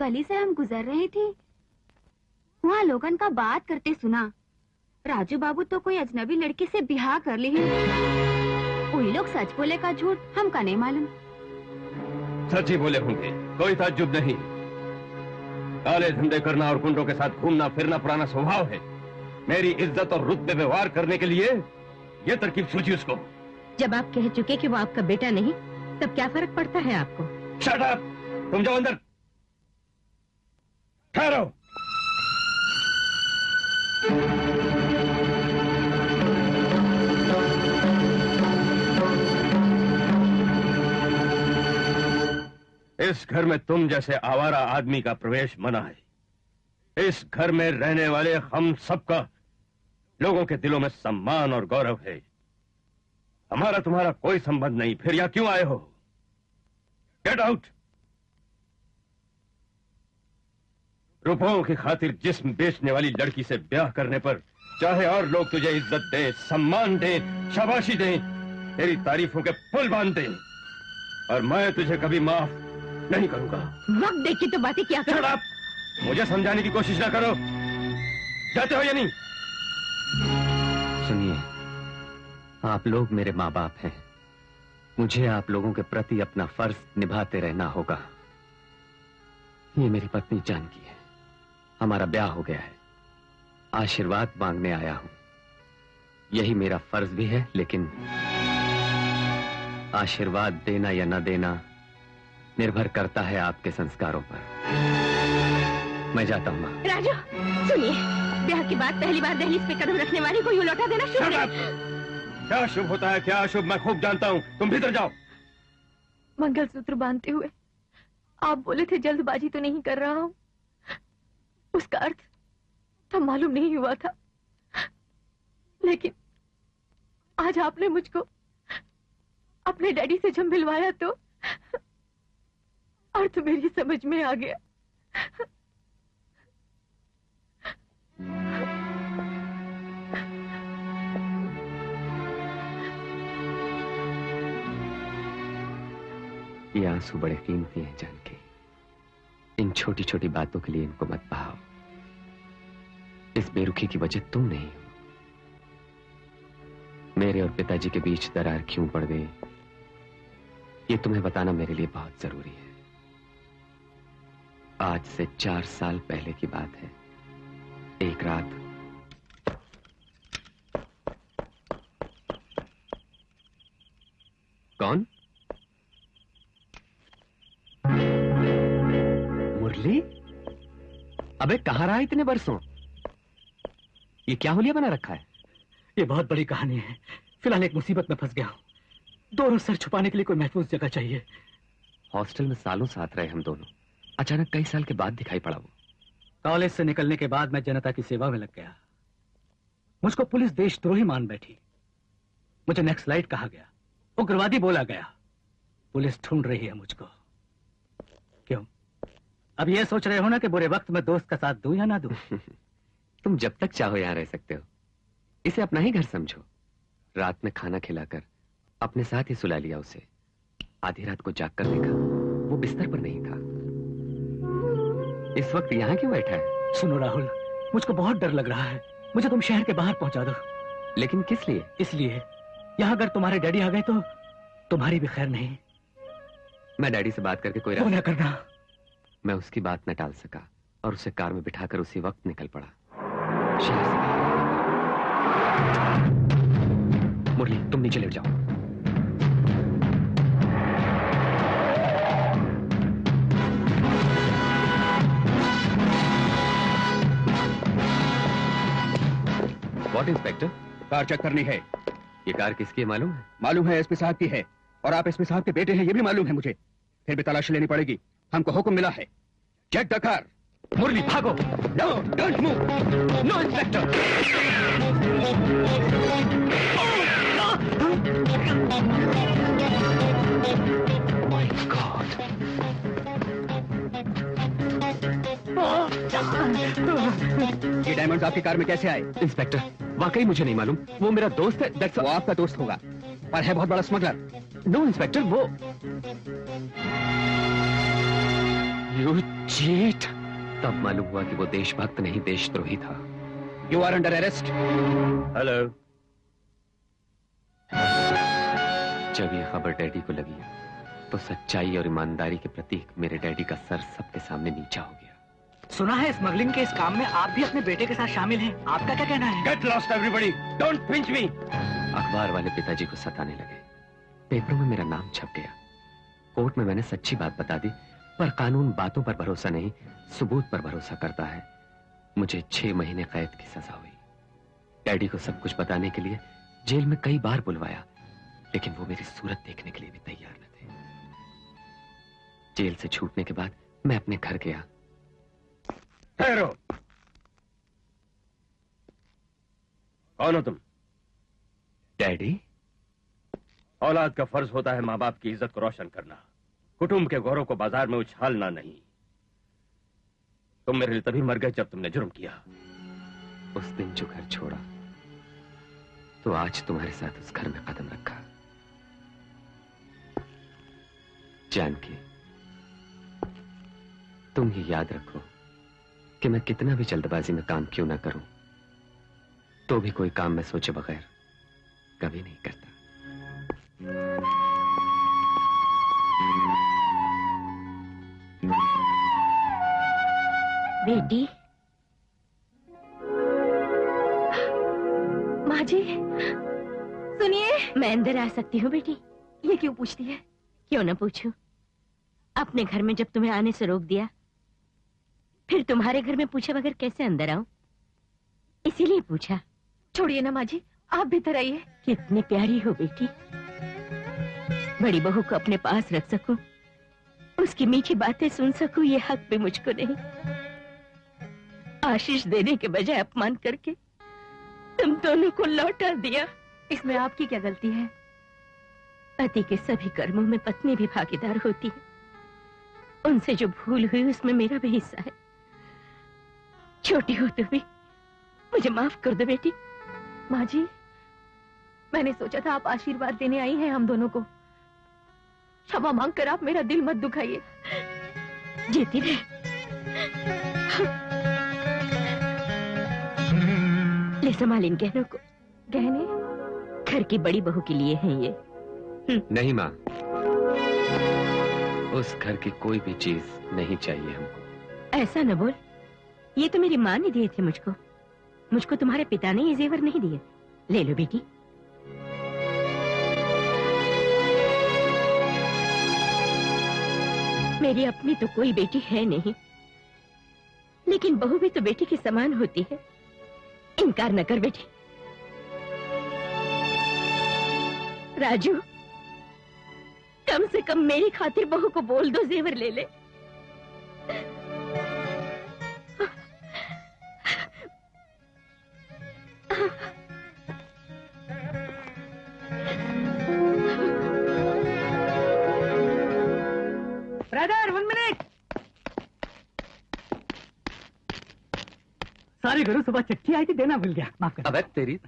गली से हम गुजर रहे थे, वहाँ लोगन का बात करते सुना। राजू बाबू तो कोई अजनबी लड़की से बिहार कर ली है। वही लोग सच बोले का झूठ हमका नहीं मालूम। सच ही बोले होंगे, कोई ताज्जुब नहीं। काले धंधे करना और गुंडों के साथ घूमना फिरना पुराना स्वभाव है। मेरी इज्जत और रुतबे व्यवहार करने के लिए ये तरकीब सूझी उसको। जब आप कह चुके कि वो आपका बेटा नहीं, तब क्या फर्क पड़ता है आपको? Shut up! तुम जाओ अंदर, ठहरो। इस घर में तुम जैसे आवारा आदमी का प्रवेश मना है। इस घर में रहने वाले हम सबका लोगों के दिलों में सम्मान और गौरव है। हमारा तुम्हारा कोई संबंध नहीं, फिर यहां क्यों आए हो? Get out! रुपयों की खातिर जिस्म बेचने वाली लड़की से ब्याह करने पर चाहे और लोग तुझे इज्जत दें, सम्मान दें, शाबाशी दें, तेरी तारीफों के पुल बांध दें, और मैं तुझे कभी माफ नहीं करूंगा। वक्त देख के तो बातें क्या करो। आप मुझे समझाने की कोशिश ना करो। जाते हो या नहीं? सुनिए, आप लोग मेरे माँ बाप हैं। मुझे आप लोगों के प्रति अपना फर्ज निभाते रहना होगा। ये मेरी पत्नी जानकी है, हमारा ब्याह हो गया है। आशीर्वाद मांगने आया हूं। यही मेरा फर्ज भी है, लेकिन आशीर्वाद देना या न देना निर्भर करता है आपके संस्कारों पर। मैं जाता हूं मां। राजू सुनिए, ब्याह के बाद पहली बार दहलीज पे कदम रखने वाली को यूं लौटा देना शुभ नहीं। क्या शुभ होता है, क्या अशुभ, मैं खूब जानता हूं। तुम भीतर जाओ। मंगलसूत्र बांधते हुए आप बोले थे जल्दबाजी तो नहीं कर रहा हूं। उसका अर्थ तब मालूम नहीं हुआ था, लेकिन आज आपने मुझको अपने डैडी से जब मिलवाया तो अर्थ मेरी समझ में आ गया। ये आंसू बड़े कीमती हैं जानकी। इन छोटी छोटी बातों के लिए इनको मत बहाओ। इस बेरुखी की वजह तुम नहीं हो। मेरे और पिताजी के बीच दरार क्यों पड़ गई, ये तुम्हें बताना मेरे लिए बहुत जरूरी है। आज से 4 साल पहले की बात है। एक रात कौन? मुरली? अबे कहाँ रहा इतने बरसों? ये क्या हुलिया बना रखा है? ये बहुत बड़ी कहानी है। फिलहाल एक मुसीबत में फंस गया हूँ। दोनों सर छुपाने के लिए कोई महफूज जगह चाहिए। हॉस्टल में सालों साथ रहे हम दोनों, अचानक कई साल के बाद दिखाई पड़ा वो। कॉलेज से निकलने के बाद मैं जनता की सेवा में लग गया। मुझको पुलिस देशद्रोही मान बैठी। मुझे नक्सलाइट कहा गया, उग्रवादी बोला गया। पुलिस ढूंढ रही है मुझको। क्यों? अब ये सोच रहे हो ना कि बुरे वक्त में दोस्त का साथ दूं या ना दूं? तुम जब तक चाहो यहां रह सकते हो। इसे अपना ही घर समझो। रात में खाना खिलाकर अपने साथ ही सुला लिया उसे। आधी रात को जाग कर देखा वो बिस्तर पर नहीं था। इस वक्त यहाँ क्यों बैठा है? सुनो राहुल, मुझको बहुत डर लग रहा है। मुझे तुम शहर के बाहर पहुंचा दो। लेकिन किस लिए? इसलिए यहाँ अगर तुम्हारे डैडी आ गए तो तुम्हारी भी खैर नहीं। मैं डैडी से बात करके कोई वो न करना। मैं उसकी बात न टाल सका और उसे कार में बिठाकर उसी वक्त निकल पड़ा शहर से। मुरली, तुम नीचे लेट जाओ। What inspector? कार चेक करनी है। ये कार किसकी है मालूम है? मालूम है, एसपी साहब की है। और आप एसपी साहब के बेटे हैं, ये भी मालूम है मुझे। फिर भी तलाशी लेनी पड़ेगी। हमको हुक्म मिला है। Check the car. मुरली भागो। No, don't move. No inspector. My god. ये डायमंड्स आपकी कार में कैसे आए? इंस्पेक्टर, वाकई मुझे नहीं मालूम। वो मेरा दोस्त है। वो आपका दोस्त होगा, पर है बहुत बड़ा स्मगलर। नो इंस्पेक्टर, वो यू चीट। तब मालूम हुआ कि वो देशभक्त नहीं देशद्रोही था। You are under arrest. Hello. जब ये खबर डैडी को लगी तो सच्चाई और ईमानदारी के प्रतीक मेरे डैडी का सर सबके सामने नीचा हो गया। सुना है स्मगलिंग के इस काम में आप भी अपने बेटे के साथ शामिल हैं। आपका क्या कहना है? Get lost everybody, don't pinch me. अखबार वाले पिताजी को सताने लगे। पेपरों में मेरा नाम छप गया। कोर्ट में मैंने सच्ची बात बता दी, पर कानून बातों पर भरोसा नहीं, सबूत पर भरोसा करता है। मुझे 6 महीने कैद की सजा हुई। डैडी को सब कुछ बताने के लिए जेल में कई बार बुलवाया, लेकिन वो मेरी सूरत देखने के लिए भी तैयार न थे। जेल से छूटने के बाद मैं अपने घर गया। ठहरो। कौन हो तुम? डैडी। औलाद का फर्ज होता है माँ बाप की इज्जत को रोशन करना, कुटुंब के गौरव को बाजार में उछालना नहीं। तुम मेरे लिए तभी मर गए जब तुमने जुर्म किया। उस दिन जो घर छोड़ा तो आज तुम्हारे साथ उस घर में कदम रखा। जानकी, तुम ही याद रखो कि मैं कितना भी जल्दबाजी में काम क्यों ना करूं, तो भी कोई काम मैं सोचे बगैर कभी नहीं करता। बेटी। माँ जी, सुनिए। मैं अंदर आ सकती हूँ बेटी? ये क्यों पूछती है? क्यों ना पूछूं? अपने घर में जब तुम्हें आने से रोक दिया, फिर तुम्हारे घर में पूछे बगैर कैसे अंदर आऊं? इसीलिए पूछा। छोड़िए ना माँ जी, आप भीतर आइए। कितनी प्यारी हो बेटी। बड़ी बहू को अपने पास रख सकूं, उसकी मीठी बातें सुन सकूं, ये हक भी मुझको नहीं। आशीष देने के बजाय अपमान करके तुम दोनों को लौटा दिया। इसमें आपकी क्या गलती है? पति के सभी कर्मों में पत्नी भी भागीदार होती है। उनसे जो भूल हुई उसमें मेरा भी हिस्सा है। छोटी हो तो भी मुझे माफ कर दो बेटी। माँ जी, मैंने सोचा था आप आशीर्वाद देने आई हैं हम दोनों को। क्षमा मांगकर आप मेरा दिल मत दुखाइए। जीती रहे। ले संभाल इन गहनों को। गहने घर की बड़ी बहू के लिए हैं ये। नहीं माँ, उस घर की कोई भी चीज नहीं चाहिए हमको। ऐसा न बोल, ये तो मेरी माँ ने दिए थे मुझको। मुझको तुम्हारे पिता ने ये जेवर नहीं दिए। ले लो बेटी। मेरी अपनी तो कोई बेटी है नहीं, लेकिन बहू भी तो बेटी के समान होती है। इनकार न कर बेटी। राजू, कम से कम मेरी खातिर बहू को बोल दो जेवर ले ले। Brother 1 minute. सॉरी गुरु, सुबह चिट्ठी आई थी, देना भूल गया, माफ कर। अबे तेरी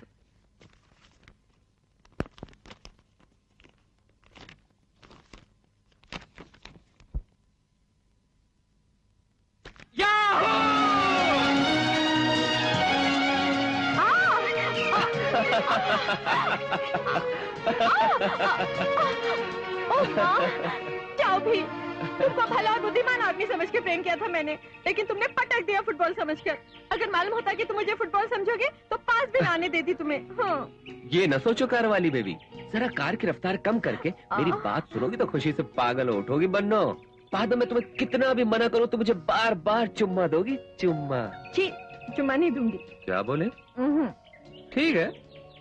जाओ भी। तुमको भला और बुद्धिमान आदमी समझ के प्रेम किया था मैंने, लेकिन तुमने पटक दिया फुटबॉल समझकर। अगर मालूम होता कि तुम मुझे फुटबॉल समझोगे तो पास भी आने देती तुम्हें। हाँ। ये न सोचो कार वाली बेबी, जरा कार की रफ्तार कम करके मेरी बात सुनोगी तो खुशी से पागल हो उठोगी। बन्नो, बाद में तुम्हें कितना भी मना करो तो मुझे बार बार चुम्मा दोगी। चुम्मा? जी, चुम्मा नहीं दूंगी। क्या बोले? ठीक है,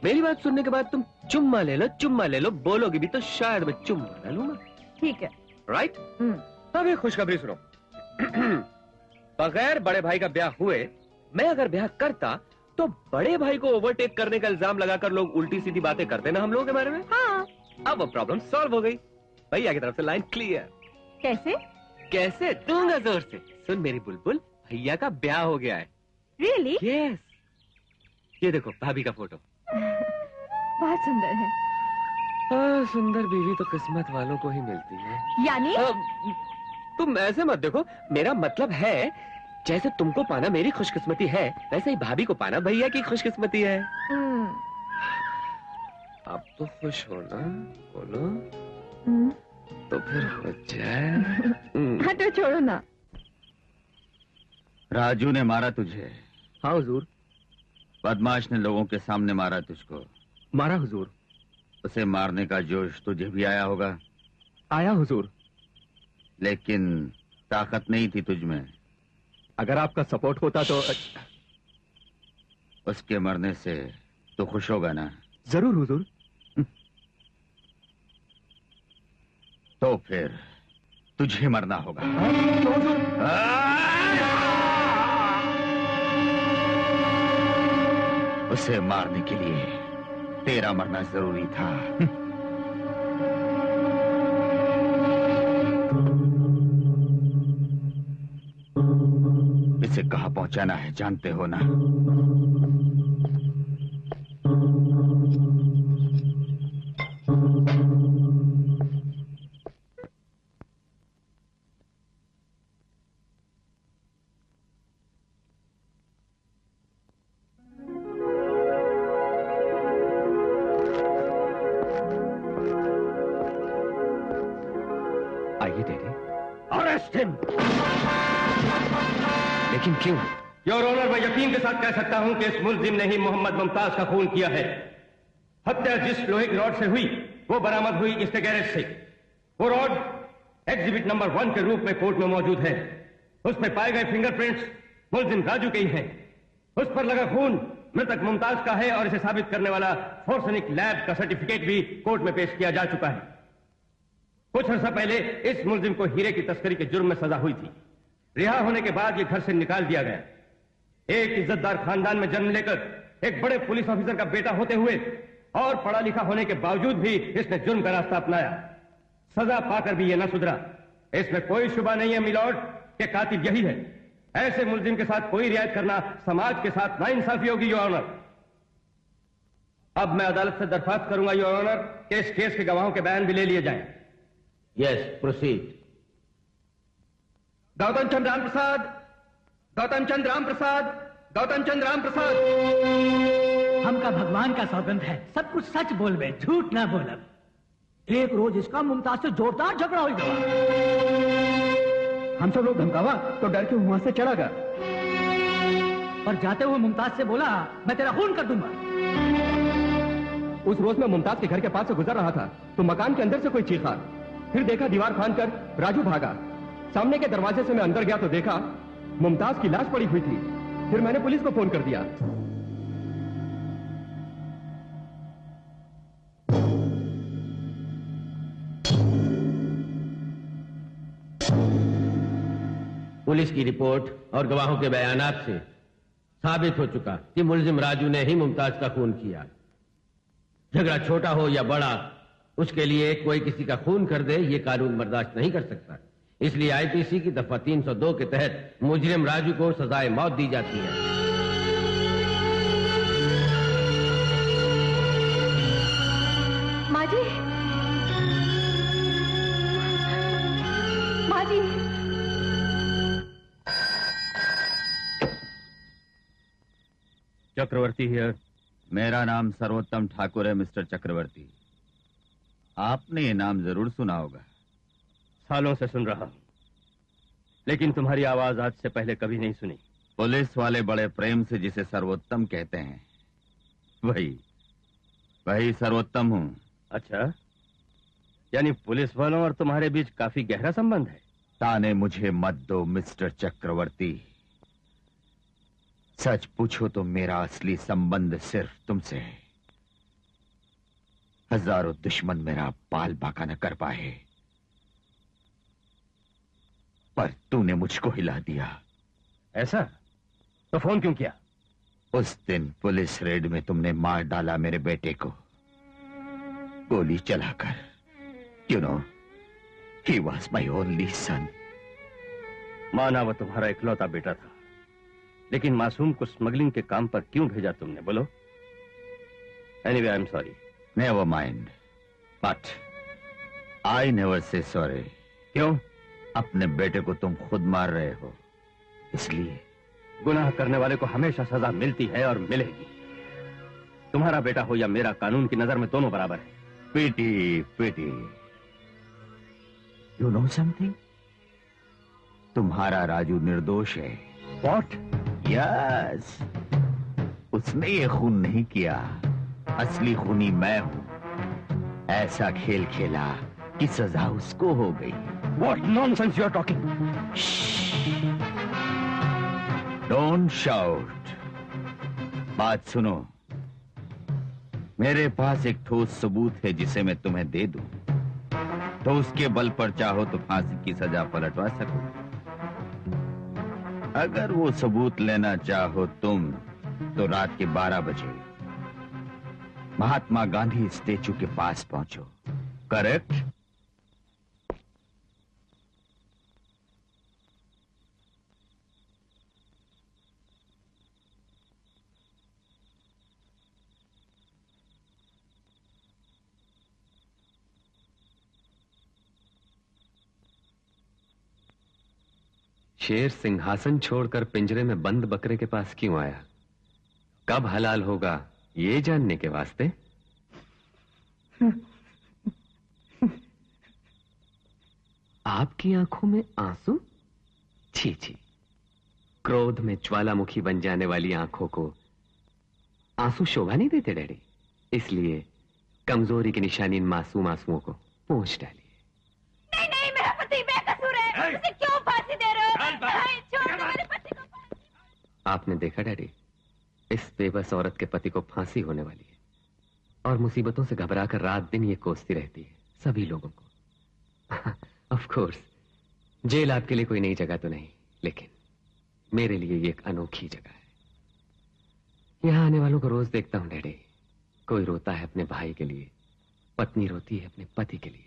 मेरी बात सुनने के बाद तुम चुम्मा ले लो, चुम्मा ले लो। बोलोगी भी तो शायद मैं चुम्मा ले लूंगा। ठीक है। राइट? अब एक खुशखबरी सुनो। बगैर बड़े भाई का ब्याह हुए मैं अगर ब्याह करता तो बड़े भाई को ओवरटेक करने का इल्जाम लगाकर लोग उल्टी सीधी बातें करते ना हम लोगों के बारे में। हाँ। अब वो प्रॉब्लम सॉल्व हो गई। भैया की तरफ से लाइन क्लियर। कैसे? कैसे? दूंगा जोर से। सुन मेरी बुलबुल, भैया का ब्याह हो गया है। रियली? यस। ये देखो भाभी का फोटो। बहुत सुंदर है। सुंदर बीवी तो किस्मत वालों को ही मिलती है। यानी? तुम ऐसे मत देखो, मेरा मतलब है जैसे तुमको पाना मेरी खुशकिस्मती है, वैसे ही भाभी को पाना भैया की खुशकिस्मती है। अब तो खुश हो ना? बोलो। तो फिर हो जाए। हाँ तो छोड़ो ना। राजू ने मारा तुझे? हाँ हुजूर। बदमाश ने लोगों के सामने मारा तुझको? मारा हुजूर। उसे मारने का जोश तुझे भी आया होगा? आया हुजूर। लेकिन ताकत नहीं थी तुझ में। अगर आपका सपोर्ट होता तो। उसके मरने से तो खुश होगा ना? जरूर हुजूर। तो फिर तुझे मरना होगा। उसे मारने के लिए तेरा मरना जरूरी था। इसे कहां पहुंचाना है जानते हो ना? आइए डैडी। Arrest him. लेकिन क्यों? योर ऑनर, मैं यकीन के साथ कह सकता हूं कि इस मुलजिम ने ही मोहम्मद मुमताज का खून किया है। हत्या जिस लोहे की रॉड से हुई वो बरामद हुई इसके गैरेज से। वो रॉड एग्जिबिट नंबर 1 के रूप में कोर्ट में मौजूद है। उसमें पाए गए फिंगरप्रिंट्स मुलजिम राजू के ही हैं। उस पर लगा खून मृतक मुमताज का है और इसे साबित करने वाला फोर्सेनिक लैब का सर्टिफिकेट भी कोर्ट में पेश किया जा चुका है। कुछ अर्सा पहले इस मुलजिम को हीरे की तस्करी के जुर्म में सजा हुई थी। रिहा होने के बाद ये घर से निकाल दिया गया। एक इज्जतदार खानदान में जन्म लेकर एक बड़े पुलिस ऑफिसर का बेटा होते हुए और पढ़ा लिखा होने के बावजूद भी इसने जुर्म का रास्ता अपनाया। सजा पाकर भी ये न सुधरा। इसमें कोई शुबा नहीं है मिलॉर्ड कि कातिल यही है। ऐसे मुलजिम के साथ कोई रियायत करना समाज के साथ नाइंसाफी होगी योर ऑनर। अब मैं अदालत से दरख्वास्त करूंगा योर ऑनर कि इस केस के गवाहों के बयान भी ले लिए जाएं। Yes, proceed. गौतम चंद्र राम प्रसाद, गौतम चंद्र राम प्रसाद, गौतम चंद्र राम प्रसाद। हमका भगवान का सौगंध है, सब कुछ सच बोलबे, झूठ ना बोलब। एक रोज इसका मुमताज से जोरदार झगड़ा हो गया। हम सब लोग धमकावा तो डर के वहां से चला गया, और जाते हुए मुमताज से बोला मैं तेरा खून कर दूंगा। उस रोज मैं मुमताज के घर के पास से गुजर रहा था तो मकान के अंदर से कोई चीखा, फिर देखा दीवार फांद कर राजू भागा। सामने के दरवाजे से मैं अंदर गया तो देखा मुमताज की लाश पड़ी हुई थी। फिर मैंने पुलिस को फोन कर दिया। पुलिस की रिपोर्ट और गवाहों के बयानात से साबित हो चुका कि मुलजिम राजू ने ही मुमताज का खून किया। झगड़ा छोटा हो या बड़ा, उसके लिए कोई किसी का खून कर दे ये कानून बर्दाश्त नहीं कर सकता। इसलिए आईपीसी की दफा 302 के तहत मुजरिम राजू को सजाए मौत दी जाती है। माँ जी, माँ जी, चक्रवर्ती हियर। मेरा नाम सर्वोत्तम ठाकुर है मिस्टर चक्रवर्ती। आपने ये नाम जरूर सुना होगा। सालों से सुन रहा हूं, लेकिन तुम्हारी आवाज आज से पहले कभी नहीं सुनी। पुलिस वाले बड़े प्रेम से जिसे सर्वोत्तम कहते हैं, वही सर्वोत्तम हूं। अच्छा, यानी पुलिस वालों और तुम्हारे बीच काफी गहरा संबंध है। ताने मुझे मत दो मिस्टर चक्रवर्ती। सच पूछो तो मेरा असली संबंध सिर्फ तुमसे है। हजारों दुश्मन मेरा बाल बाका न कर पाए, पर तूने मुझको हिला दिया। ऐसा? तो फोन क्यों किया? उस दिन पुलिस रेड में तुमने मार डाला मेरे बेटे को, गोली चलाकर। You know, he was my only son. माना वो तुम्हारा इकलौता बेटा था, लेकिन मासूम को स्मगलिंग के काम पर क्यों भेजा तुमने, बोलो? Anyway, I am sorry. Never mind, but I never say sorry. क्यों? अपने बेटे को तुम खुद मार रहे हो, इसलिए। गुनाह करने वाले को हमेशा सजा मिलती है और मिलेगी। तुम्हारा बेटा हो या मेरा, कानून की नजर में दोनों बराबर है। Pity pity. You know something? तुम्हारा राजू निर्दोष है। What? यस, उसने ये खून नहीं किया। असली खूनी मैं हूं। ऐसा खेल खेला कि सजा उसको हो गई। What nonsense you are talking? Don't shout. बात सुनो। मेरे पास एक ठोस सबूत है जिसे मैं तुम्हें दे दूं, तो उसके बल पर चाहो तो फांसी की सजा पलटवा सको। अगर वो सबूत लेना चाहो तुम, तो रात के 12 बजे महात्मा गांधी स्टेचू के पास पहुंचो। करेक्ट? शेर सिंहासन छोड़कर पिंजरे में बंद बकरे के पास क्यों आया? कब हलाल होगा ये जानने के वास्ते? आपकी आंखों में आंसू? छी छी, क्रोध में ज्वालामुखी बन जाने वाली आंखों को आंसू शोभा नहीं देते डैडी। इसलिए कमजोरी की निशानी इन मासूम आंसुओं को पोंछ डालिए। नहीं नहीं, मेरा पति बेकसूर है, उसे क्यों फांसी दे रहे हो? नहीं, छोड़ दो मेरे पति को। आपने देखा डैडी, इस बेबस औरत के पति को फांसी होने वाली है और मुसीबतों से घबराकर रात दिन ये कोसती रहती है सभी लोगों को। ऑफ कोर्स जेल आपके लिए कोई नई जगह तो नहीं, लेकिन मेरे लिए ये एक अनोखी जगह है। यहां आने वालों को रोज देखता हूं डैडी। कोई रोता है अपने भाई के लिए, पत्नी रोती है अपने पति के लिए,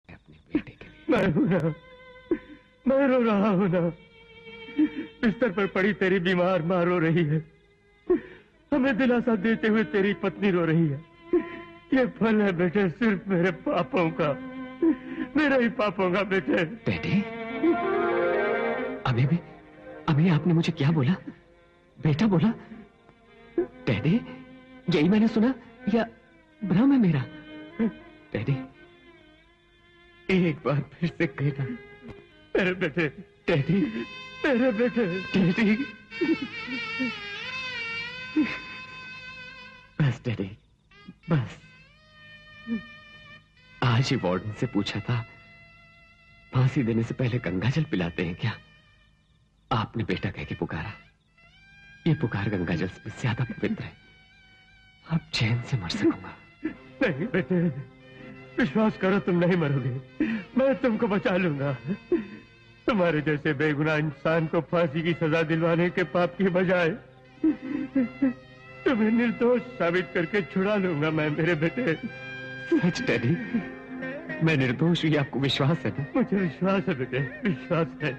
अपने बेटे के लिए। मैं रो रहा हूं ना। बिस्तर पर पड़ी तेरी बीमार मां रो रही है, हमें दिलासा देते हुए तेरी पत्नी रो रही है। ये फल है बेटे सिर्फ मेरे पापों का, मेरे ही पापों का बेटे। बेटे अभी आपने मुझे क्या बोला? बेटा बोला? डैडी, यही मैंने सुना या भ्रम है मेरा? डैडी, एक बार फिर से कहना, मेरे बेटे। डैडी, मेरे बेटे। डैडी, बस डैडी, बस। आज ही वार्डन से पूछा था, फांसी देने से पहले गंगा जल पिलाते हैं क्या? आपने बेटा कह के पुकारा। ये पुकार गंगा जल से ज्यादा पवित्र है। अब चैन से मर सकूंगा। नहीं बेटे, विश्वास करो, तुम नहीं मरोगे। मैं तुमको बचा लूंगा। तुम्हारे जैसे बेगुनाह इंसान को फांसी की सजा दिलवाने के पाप की बजाय तुम्हें निर्दोष साबित करके छुड़ा लूंगा मैं, मेरे बेटे। सच डैडी, मैं निर्दोष हूँ, आपको विश्वास है? मुझे विश्वास है बेटे, विश्वास है।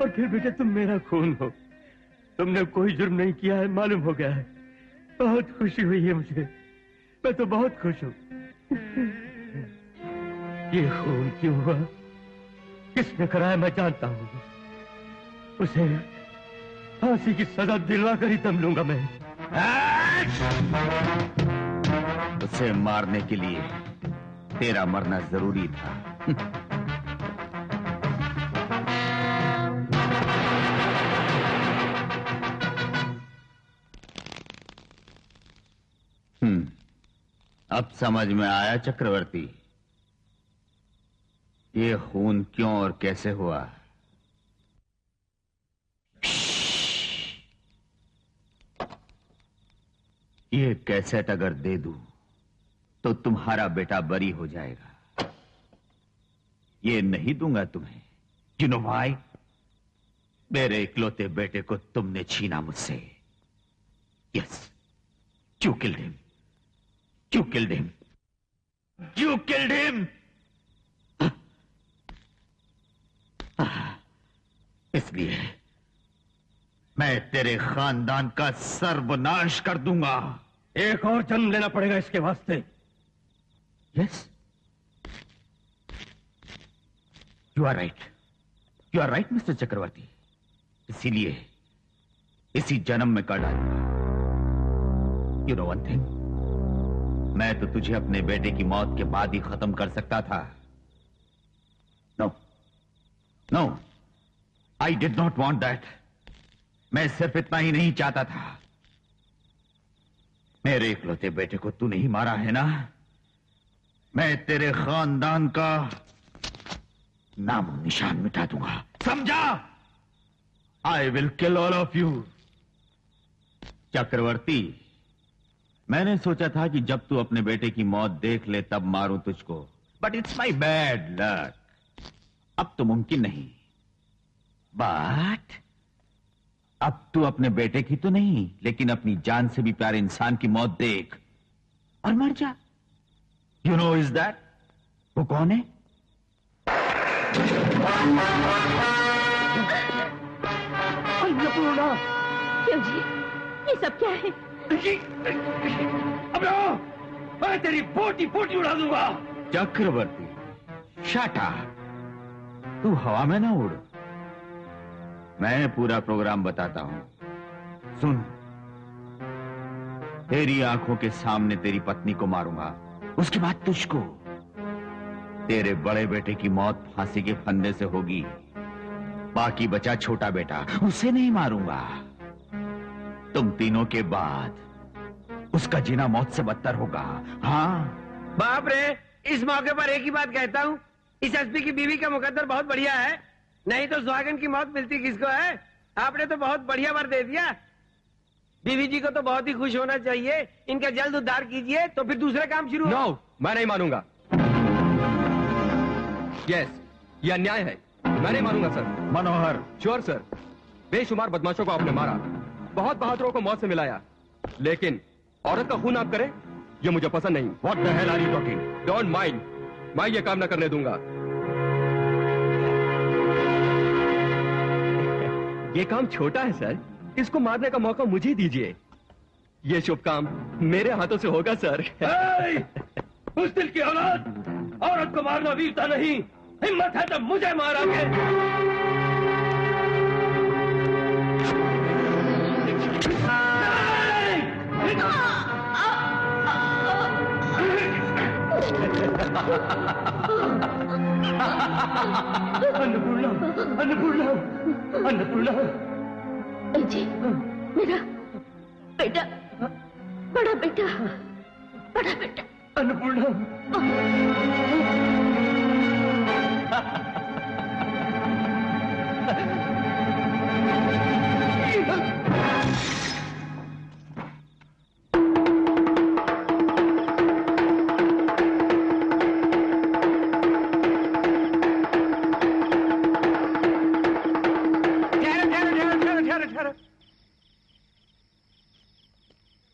और फिर बेटे तुम मेरा खून हो, तुमने कोई जुर्म नहीं किया है, मालूम हो गया है। बहुत खुशी हुई है मुझे, मैं तो बहुत खुश हूँ। ये खून क्यों हुआ, किसने कराया मैं जानता हूँ। उसे फांसी की सजा दिलवा कर ही दम लूंगा मैं। उसे मारने के लिए तेरा मरना जरूरी था। अब समझ में आया चक्रवर्ती, ये खून क्यों और कैसे हुआ। ये कैसेट अगर दे दूं तो तुम्हारा बेटा बरी हो जाएगा। ये नहीं दूंगा तुम्हें। You know why? मेरे इकलौते बेटे को तुमने छीना मुझसे। Yes, you killed him, you killed him, you killed him. इसलिए मैं तेरे खानदान का सर्वनाश कर दूंगा। एक और जन्म लेना पड़ेगा इसके वास्ते। Yes, you are right, you are right mister Chakravarti. इसीलिए इसी जन्म में कर डालूंगा। यू नो वन थिंग, मैं तो तुझे अपने बेटे की मौत के बाद ही खत्म कर सकता था। No no, I did not want that. मैं सिर्फ इतना ही नहीं चाहता था। मेरे इकलौते बेटे को तूने ही मारा है ना, मैं तेरे खानदान का नाम निशान मिटा दूंगा, समझा? I will kill all of you. Chakravarti, मैंने सोचा था कि जब तू अपने बेटे की मौत देख ले तब मारूं तुझको, but it's my bad luck. अब तो मुमकिन नहीं। बट अब तू अपने बेटे की तो नहीं, लेकिन अपनी जान से भी प्यारे इंसान की मौत देख और मर जा। You know is that? वो कौन है? अन्नपूर्णा। क्यों जी, ये सब क्या है? अब मैं तेरी बोटी बोटी उड़ा दूंगा। चक्रवर्ती, शट अप। तू हवा में ना उड़, मैं पूरा प्रोग्राम बताता हूं। सुन, तेरी आंखों के सामने तेरी पत्नी को मारूंगा, उसके बाद तुझको। तेरे बड़े बेटे की मौत फांसी के फंदे से होगी, बाकी बचा छोटा बेटा, उसे नहीं मारूंगा। तुम तीनों के बाद उसका जीना मौत से बदतर होगा। हाँ बाप रे, इस मौके पर एक ही बात कहता हूँ, इस एसपी की बीवी का मुकद्दर बहुत बढ़िया है, नहीं तो सुहागन की मौत मिलती किसको है। आपने तो बहुत बढ़िया वर दे दिया। बीवी जी को तो बहुत ही खुश होना चाहिए। इनका जल्द उद्धार कीजिए तो फिर दूसरा काम शुरू। नो, मैं नहीं मानूंगा। यस, ये अन्याय है, मैं नहीं मानूंगा सर। मनोहर। Sure sir. बेशुमार बदमाशों को आपने मारा, बहुत बहादुरों को मौत से मिलाया, लेकिन औरत का खून आप करें, ये मुझे पसंद नहीं। What the hell are you talking? Don't mind, मैं ये काम ना करने दूंगा। ये काम छोटा है सर, इसको मारने का मौका मुझे दीजिए। ये शुभ काम मेरे हाथों से होगा सर। उस दिल की औलाद, औरत को मारना वीरता नहीं, हिम्मत है तो मुझे मारोगे। अन्नपूर्णा, अन्नपूर्णा, अन्नपूर्णा। जी, मेरा बेटा, बड़ा बेटा, बड़ा बेटा। अन्नपूर्णा।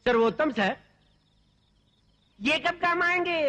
सर्वोत्तम सर, ये कब काम आएंगे?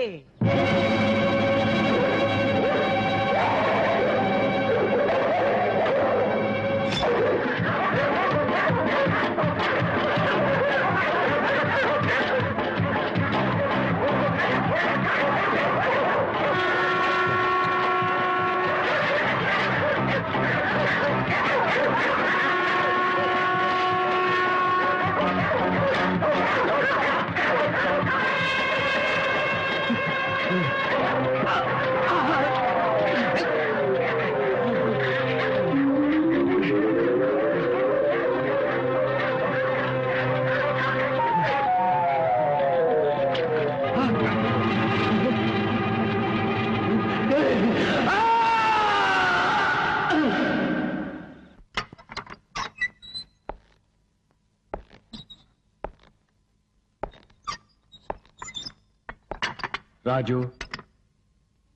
राजू,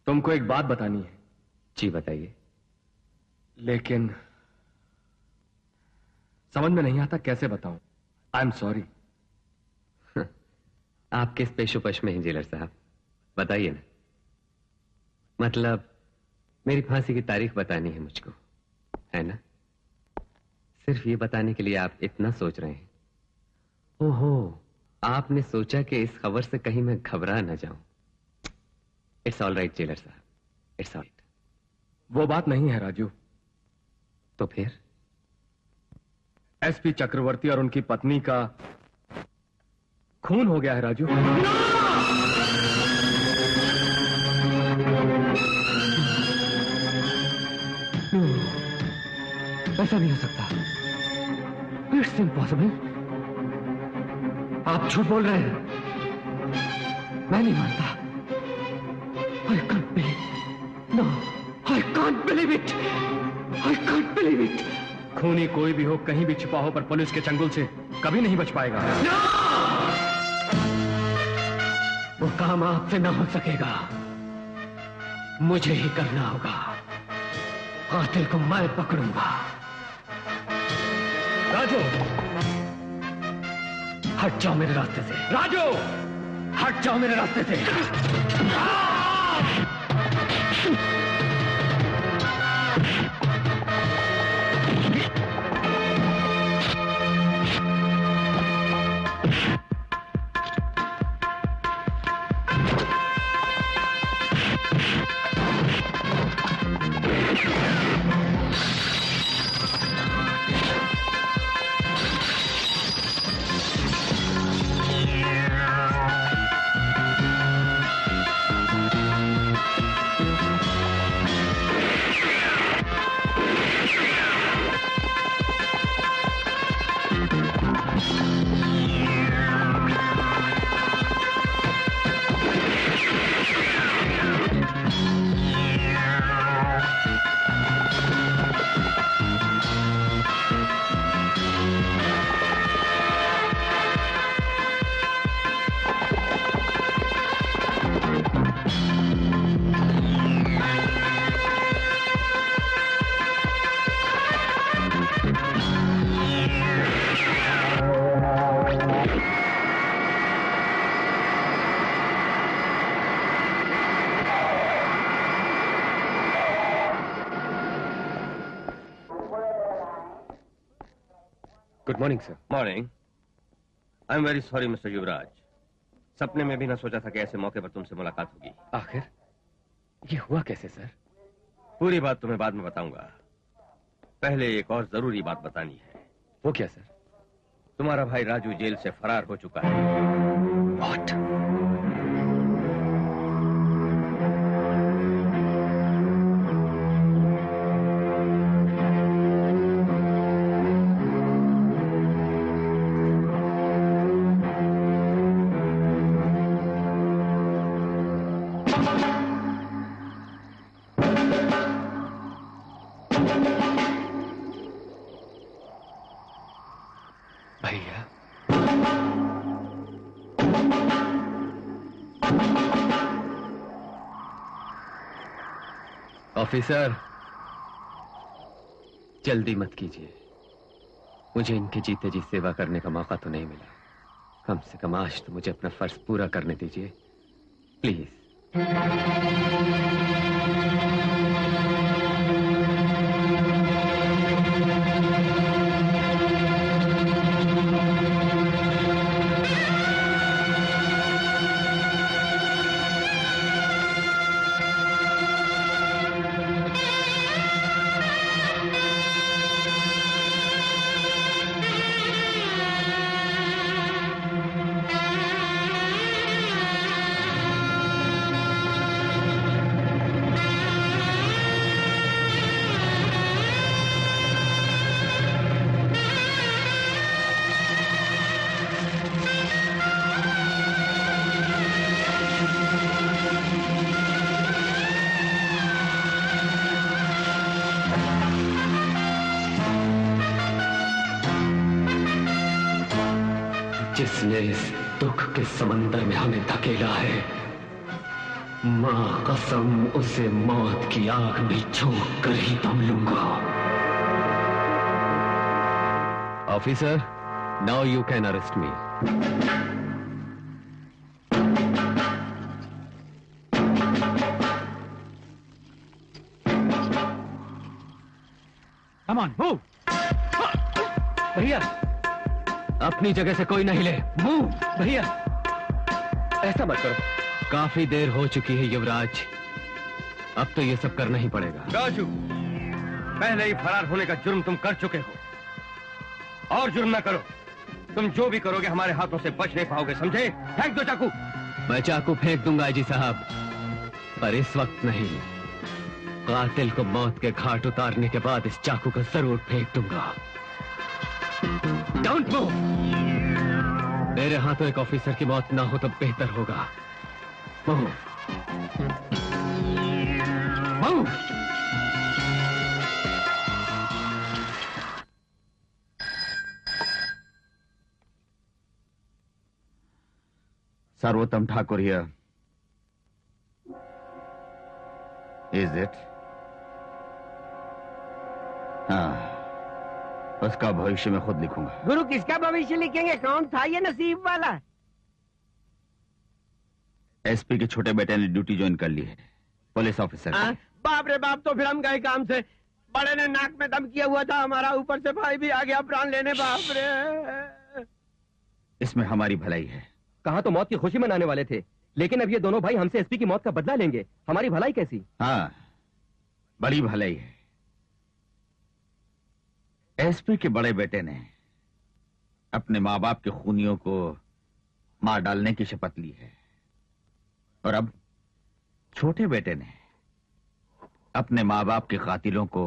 तुमको एक बात बतानी है। जी बताइए। लेकिन समझ में नहीं आता कैसे बताऊं। I am sorry. आप किस पेशोपश में हैं जेलर साहब, बताइए ना। मतलब मेरी फांसी की तारीख बतानी है मुझको, है ना? सिर्फ ये बताने के लिए आप इतना सोच रहे हैं। ओहो, आपने सोचा कि इस खबर से कहीं मैं घबरा ना जाऊं। इट्स ऑल राइट जेलर साहब, इट्स ऑल राइट। वो बात नहीं है राजू। तो फिर? एसपी चक्रवर्ती और उनकी पत्नी का खून हो गया है राजू। ऐसा नहीं हो सकता। It's impossible. आप झूठ बोल रहे हैं। मैं नहीं मानता। I can't believe it. No, I can't believe it. I can't believe it. खूनी कोई भी हो, कहीं भी छिपा हो, पर पुलिस के चंगुल से कभी नहीं बच पाएगा। No! वो काम आपसे ना हो सकेगा। मुझे ही करना होगा। कातिल को मैं पकड़ूंगा। राजू, हट जाओ मेरे रास्ते से। राजू, हट जाओ मेरे रास्ते से। Good morning sir. Morning. I am very sorry mister Yuvraj. सपने में भी ना सोचा था कि ऐसे मौके पर तुमसे मुलाकात होगी। आखिर ये हुआ कैसे सर? पूरी बात तुम्हें बाद में बताऊंगा। पहले एक और जरूरी बात बतानी है। वो क्या सर? तुम्हारा भाई राजू जेल से फरार हो चुका है। What? ऑफिसर, जल्दी मत कीजिए। मुझे इनके जीते जी सेवा करने का मौका तो नहीं मिला। कम से कम आज तो मुझे अपना फर्ज पूरा करने दीजिए, प्लीज। जिसने इस दुख के समंदर में हमें धकेला है, मां कसम उसे मौत की आग में झोंक कर ही दम लूंगा। Officer, now you can arrest me. Come on, move! भैया, अपनी जगह से कोई नहीं ले। मूव! भैया, ऐसा मत करो। काफी देर हो चुकी है युवराज, अब तो ये सब करना ही पड़ेगा। राजू, पहले ही फरार होने का जुर्म तुम कर चुके हो, और जुर्म ना करो। तुम जो भी करोगे हमारे हाथों से बच नहीं पाओगे, समझे? फेंक दो चाकू। मैं चाकू फेंक दूंगा जी साहब, पर इस वक्त नहीं। कातिल को मौत के घाट उतारने के बाद इस चाकू को जरूर फेंक दूंगा। Don't move. मेरे हाथों एक ऑफिसर की मौत ना हो तो बेहतर होगा। Move, move. सर्वोत्तम ठाकुर हियर। Is it? हाँ, उसका भविष्य मैं खुद लिखूंगा। गुरु, किसका भविष्य लिखेंगे? कौन था ये नसीब वाला? एसपी के छोटे बेटे ने ड्यूटी ज्वाइन कर ली है, पुलिस ऑफिसर। बाप रे बाप, तो फिर हम गए काम से। बड़े ने नाक में दम किया हुआ था हमारा, ऊपर से भाई भी आ गया प्राण लेने। बाप रे, इसमें हमारी भलाई है। कहा तो मौत की खुशी मनाने वाले थे, लेकिन अब ये दोनों भाई हमसे एसपी की मौत का बदला लेंगे। हमारी भलाई कैसी? हाँ, बड़ी भलाई है। एसपी के बड़े बेटे ने अपने माँ बाप के खूनियों को मार डालने की शपथ ली है, और अब छोटे बेटे ने अपने माँ बाप के कातिलों को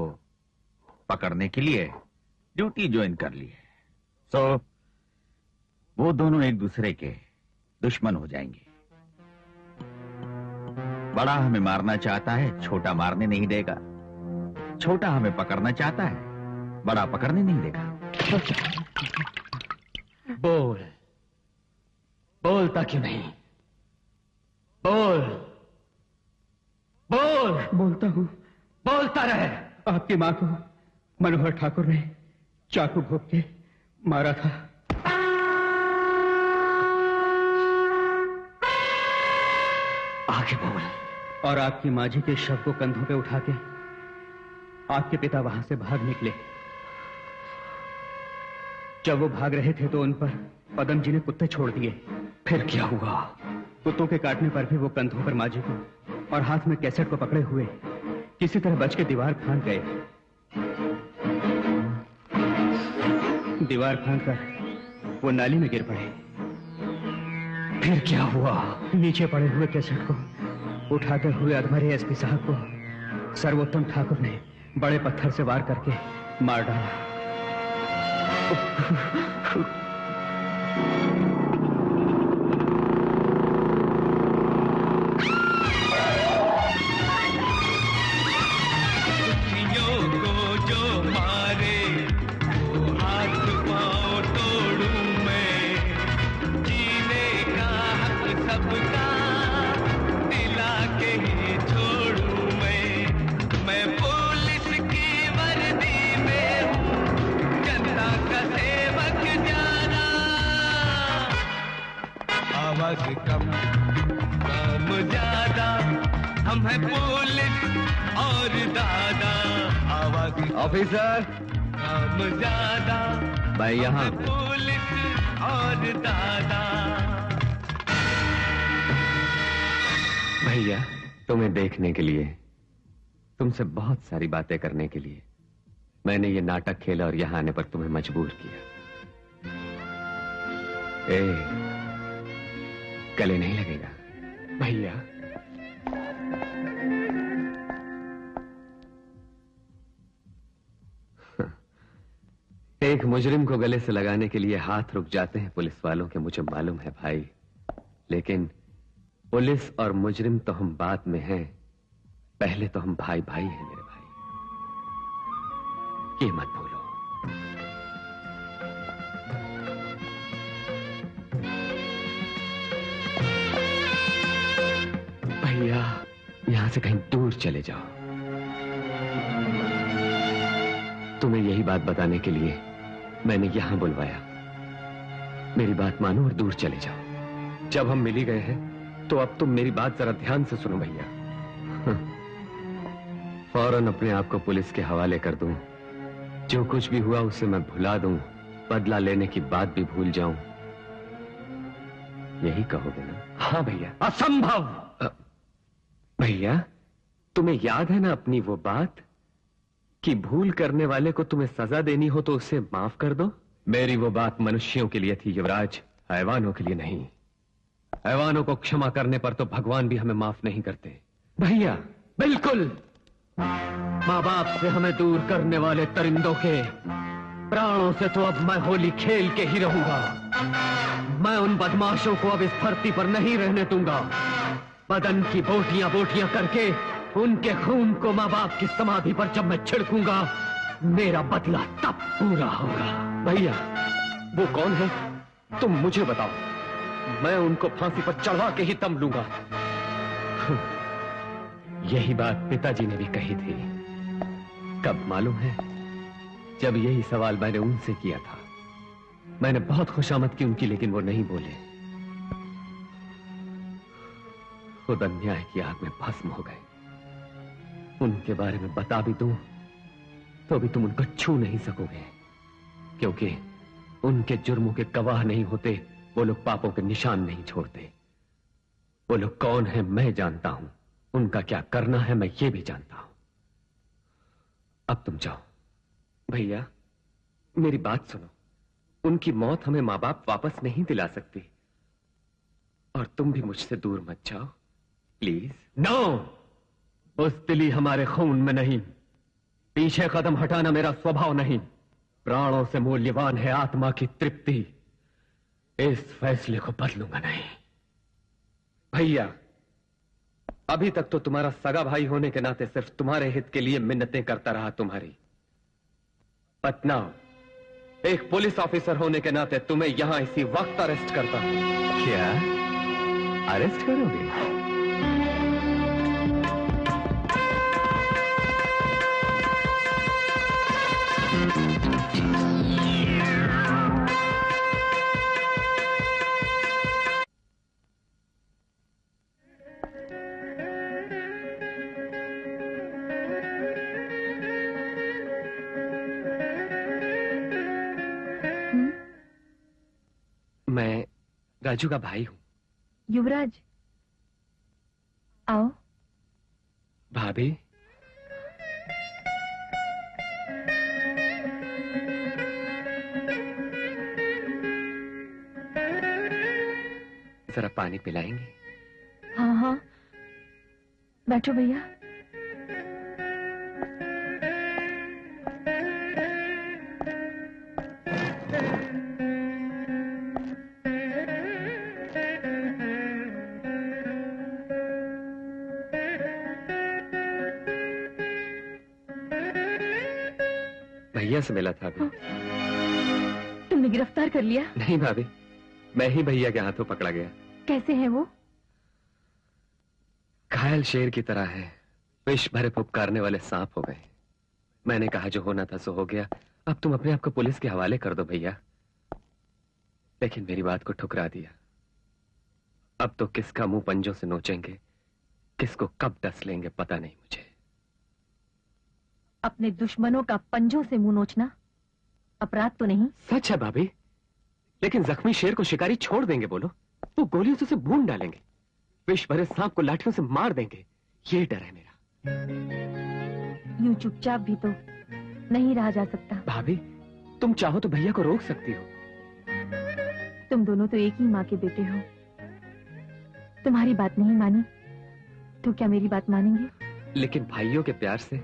पकड़ने के लिए ड्यूटी ज्वाइन कर ली है। सो वो दोनों एक दूसरे के दुश्मन हो जाएंगे। बड़ा हमें मारना चाहता है, छोटा मारने नहीं देगा। छोटा हमें पकड़ना चाहता है, बड़ा पकड़ने नहीं देगा। बोल, बोलता क्यों नहीं? बोल, बोल। बोलता हूँ। बोलता रहे। आपकी माँ को मनोहर ठाकुर ने चाकू भोंक के मारा था। आगे बोल। और आपकी माँ जी के शव को कंधों पे उठा के आपके पिता वहां से भाग निकले। जब वो भाग रहे थे तो उन पर पदम जी ने कुत्ते छोड़ दिए। फिर क्या हुआ? कुत्तों के काटने पर भी वो कंधों पर माँ जी को और हाथ में कैसेट को पकड़े हुए किसी तरह बच के दीवार फांद गए। दीवार फांद कर वो नाली में गिर पड़े। फिर क्या हुआ? नीचे पड़े हुए कैसेट को उठाते हुए अधमरे एसपी साहब को सर्वोत्तम ठाकुर ने बड़े पत्थर से वार करके मार डाला। आवाज कम काम ज्यादा, हम हैं पुलिस और दादा। आवाज ऑफिसर काम ज्यादा, मैं यहाँ हूँ। पुलिस और दादा। भैया, तुम्हें देखने के लिए, तुमसे बहुत सारी बातें करने के लिए मैंने ये नाटक खेला और यहाँ आने पर तुम्हें मजबूर किया। गले नहीं लगेगा भैया? एक मुजरिम को गले से लगाने के लिए हाथ रुक जाते हैं पुलिस वालों के, मुझे मालूम है भाई, लेकिन पुलिस और मुजरिम तो हम बाद में हैं, पहले तो हम भाई भाई हैं मेरे भाई, ये मत भूलो। भैया, यहां से कहीं दूर चले जाओ। तुम्हें यही बात बताने के लिए मैंने यहां बुलवाया। मेरी बात मानो और दूर चले जाओ। जब हम मिल ही गए हैं तो अब तुम मेरी बात जरा ध्यान से सुनो भैया। फौरन अपने आप को पुलिस के हवाले कर दूं, जो कुछ भी हुआ उसे मैं भुला दूं, बदला लेने की बात भी भूल जाऊं, यही कहोगे ना? हाँ भैया। असंभव। भैया, तुम्हें याद है ना अपनी वो बात कि भूल करने वाले को तुम्हें सजा देनी हो तो उसे माफ कर दो? मेरी वो बात मनुष्यों के लिए थी युवराज, हैवानों के लिए नहीं। हैवानों को क्षमा करने पर तो भगवान भी हमें माफ नहीं करते। भैया, बिल्कुल। माँ बाप से हमें दूर करने वाले परिंदों के प्राणों से तो अब मैं होली खेल के ही रहूंगा। मैं उन बदमाशों को अब इस धरती पर नहीं रहने दूंगा। बदन की बोटियां बोटियां करके उनके खून को माँ बाप की समाधि पर जब मैं छिड़कूंगा, मेरा बदला तब पूरा होगा। भैया, वो कौन है तुम मुझे बताओ, मैं उनको फांसी पर चढ़वा के ही दम लूंगा। यही बात पिताजी ने भी कही थी। कब मालूम है? जब यही सवाल मैंने उनसे किया था। मैंने बहुत खुशामद की उनकी, लेकिन वो नहीं बोले। खुद अन्याय की आग में भस्म हो गए। उनके बारे में बता भी दूं तो भी तुम उनको छू नहीं सकोगे, क्योंकि उनके जुर्मों के गवाह नहीं होते वो लोग, पापों के निशान नहीं छोड़ते। वो लोग कौन है मैं जानता हूं, उनका क्या करना है मैं ये भी जानता हूं। अब तुम जाओ। भैया, मेरी बात सुनो, उनकी मौत हमें माँ बाप वापस नहीं दिला सकती, और तुम भी मुझसे दूर मत जाओ प्लीज। नो, बुज़दिली हमारे खून में नहीं, पीछे कदम हटाना मेरा स्वभाव नहीं। प्राणों से मूल्यवान है आत्मा की तृप्ति। इस फैसले को बदलूंगा नहीं। भैया, अभी तक तो तुम्हारा सगा भाई होने के नाते सिर्फ तुम्हारे हित के लिए मिन्नतें करता रहा तुम्हारी। बट नाउ, एक पुलिस ऑफिसर होने के नाते तुम्हें यहां इसी वक्त अरेस्ट करता हूं। क्या अरेस्ट करोगे? मैं राजू का भाई हूं। युवराज, आओ। भाभी, जरा पानी पिलाएंगे? हाँ हाँ, बैठो भैया। भैया से मिला था अभी। तुमने गिरफ्तार कर लिया? नहीं भाभी, मैं ही भैया के हाथों पकड़ा गया। कैसे है वो? घायल शेर की तरह है, विष भरे फुफकारने वाले सांप हो गए। मैंने कहा जो होना था सो हो गया, अब तुम अपने आप को पुलिस के हवाले कर दो भैया। लेकिन मेरी बात को ठुकरा दिया। अब तो किसका मुंह पंजों से नोचेंगे, किसको कब डस लेंगे पता नहीं मुझे। अपने दुश्मनों का पंजों से मुंह नोचना अपराध तो नहीं? सच है भाभी, लेकिन जख्मी शेर को शिकारी छोड़ देंगे बोलो, वो गोलियों से उसे भून डालेंगे, विष भरे सांप को लाठियों से मार देंगे, ये डर है मेरा। यूं चुपचाप भी तो नहीं रहा जा सकता। भाभी, तुम चाहो तो भैया को रोक सकती हो। तुम दोनों तो एक ही माँ के बेटे हो। तुम्हारी बात नहीं मानी तो क्या मेरी बात मानेंगे? लेकिन भाइयों के प्यार से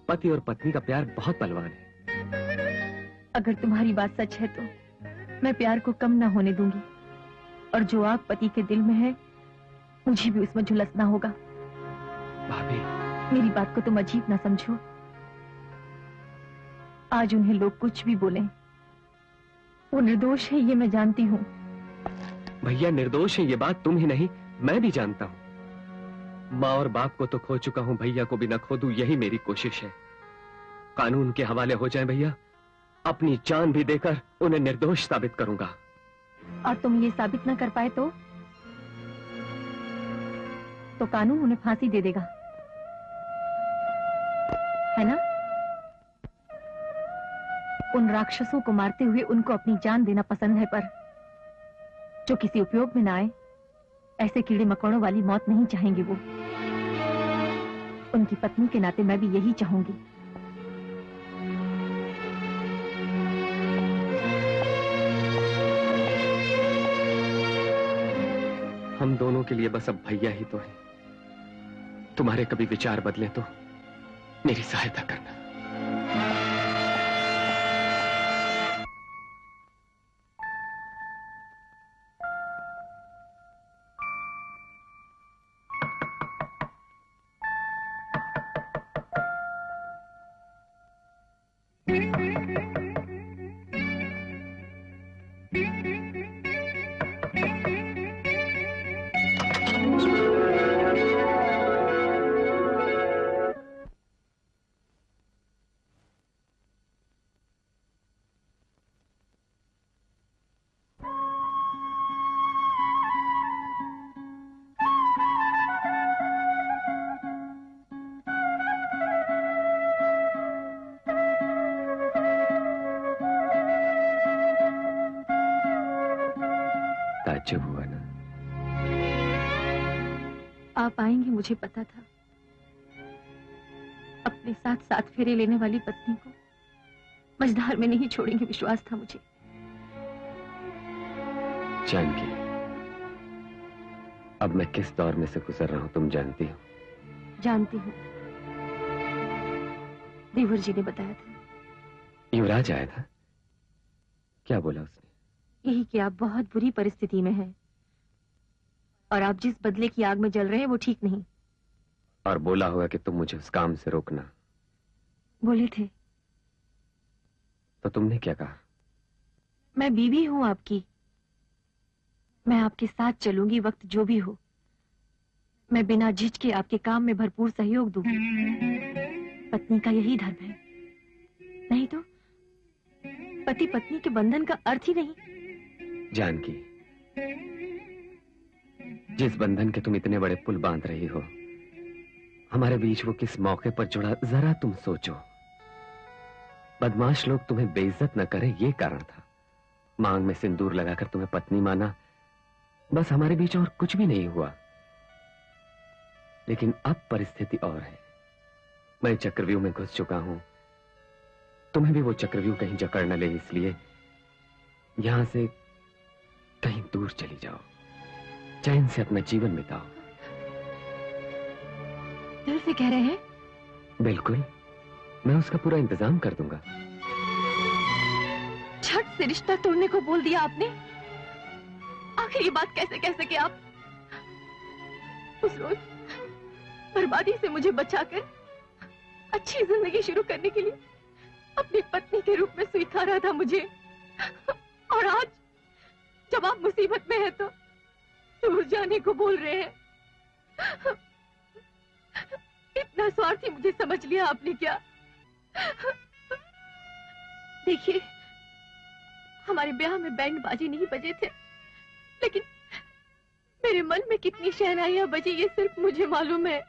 पति और पत्नी का प्यार बहुत बलवान है। अगर तुम्हारी बात सच है तो मैं प्यार को कम ना होने दूंगी, और जो आग पति के दिल में है मुझे भी उसमें झुलसना होगा। भाभी, मेरी बात को तुम अजीब ना समझो। आज उन्हें लोग कुछ भी बोले, वो निर्दोष है ये मैं जानती हूँ। भैया निर्दोष है ये बात तुम ही नहीं मैं भी जानता हूँ। माँ और बाप को तो खो चुका हूँ, भैया को भी न खो दूं, यही मेरी कोशिश है। कानून के हवाले हो जाए भैया, अपनी जान भी देकर उन्हें निर्दोष साबित करूंगा। और तुम ये साबित न कर पाए तो कानून उन्हें फांसी दे देगा, है ना? उन राक्षसों को मारते हुए उनको अपनी जान देना पसंद है, पर जो किसी उपयोग में ना आए, ऐसे कीड़े मकोड़ों वाली मौत नहीं चाहेंगे वो। उनकी पत्नी के नाते मैं भी यही चाहूंगी। हम दोनों के लिए बस अब भैया ही तो है। तुम्हारे कभी विचार बदले तो मेरी सहायता करना। ताज्जुब हुआ ना? आप आएंगे मुझे पता था। अपने साथ साथ फेरे लेने वाली पत्नी को मझधार में नहीं छोड़ेंगे, विश्वास था मुझे। जानकी, अब मैं किस दौर में से गुजर रहा हूं तुम जानती हो? जानती हूँ, देवर जी ने बताया था। युवराज आया था? क्या बोला उसने? यही कि आप बहुत बुरी परिस्थिति में हैं और आप जिस बदले की आग में जल रहे हैं वो ठीक नहीं। और बोला होगा कि तुम मुझे उस काम से रोकना। बोले थे। तो तुमने क्या कहा? मैं बीवी हूं आपकी, मैं आपके साथ चलूंगी वक्त जो भी हो। मैं बिना झिझके आपके काम में भरपूर सहयोग दूंगी। पत्नी का यही धर्म है, नहीं तो पति पत्नी के बंधन का अर्थ ही नहीं। जानकी, जिस बंधन के तुम इतने बड़े पुल बांध रही हो, हमारे बीच वो किस मौके पर जुड़ा जरा तुम सोचो। बदमाश लोग तुम्हें बेइज्जत न करें ये कारण था। मांग में सिंदूर लगाकर तुम्हें पत्नी माना, बस हमारे बीच और कुछ भी नहीं हुआ। लेकिन अब परिस्थिति और है। मैं चक्रव्यूह में घुस चुका हूं, तुम्हें भी वो चक्रव्यूह कहीं जकड़ न ले, इसलिए यहां से कहीं दूर चली जाओ, चैन से अपना जीवन बिताओ। दिल से कह रहे हैं? बिल्कुल, मैं उसका पूरा इंतजाम कर दूंगा। झट से रिश्ता तोड़ने को बोल दिया आपने। आखिर ये बात कैसे कह सके आप? उस रोज बर्बादी से मुझे बचाकर अच्छी जिंदगी शुरू करने के लिए अपनी पत्नी के रूप में स्वीकारा था मुझे, और आज जब आप मुसीबत में हैं तो दूर जाने को बोल रहे हैं। इतना स्वार्थी मुझे समझ लिया आपने क्या? देखिए, हमारे ब्याह में बैंड बाजे नहीं बजे थे, लेकिन मेरे मन में कितनी शहनाइयां बजी ये सिर्फ मुझे मालूम है।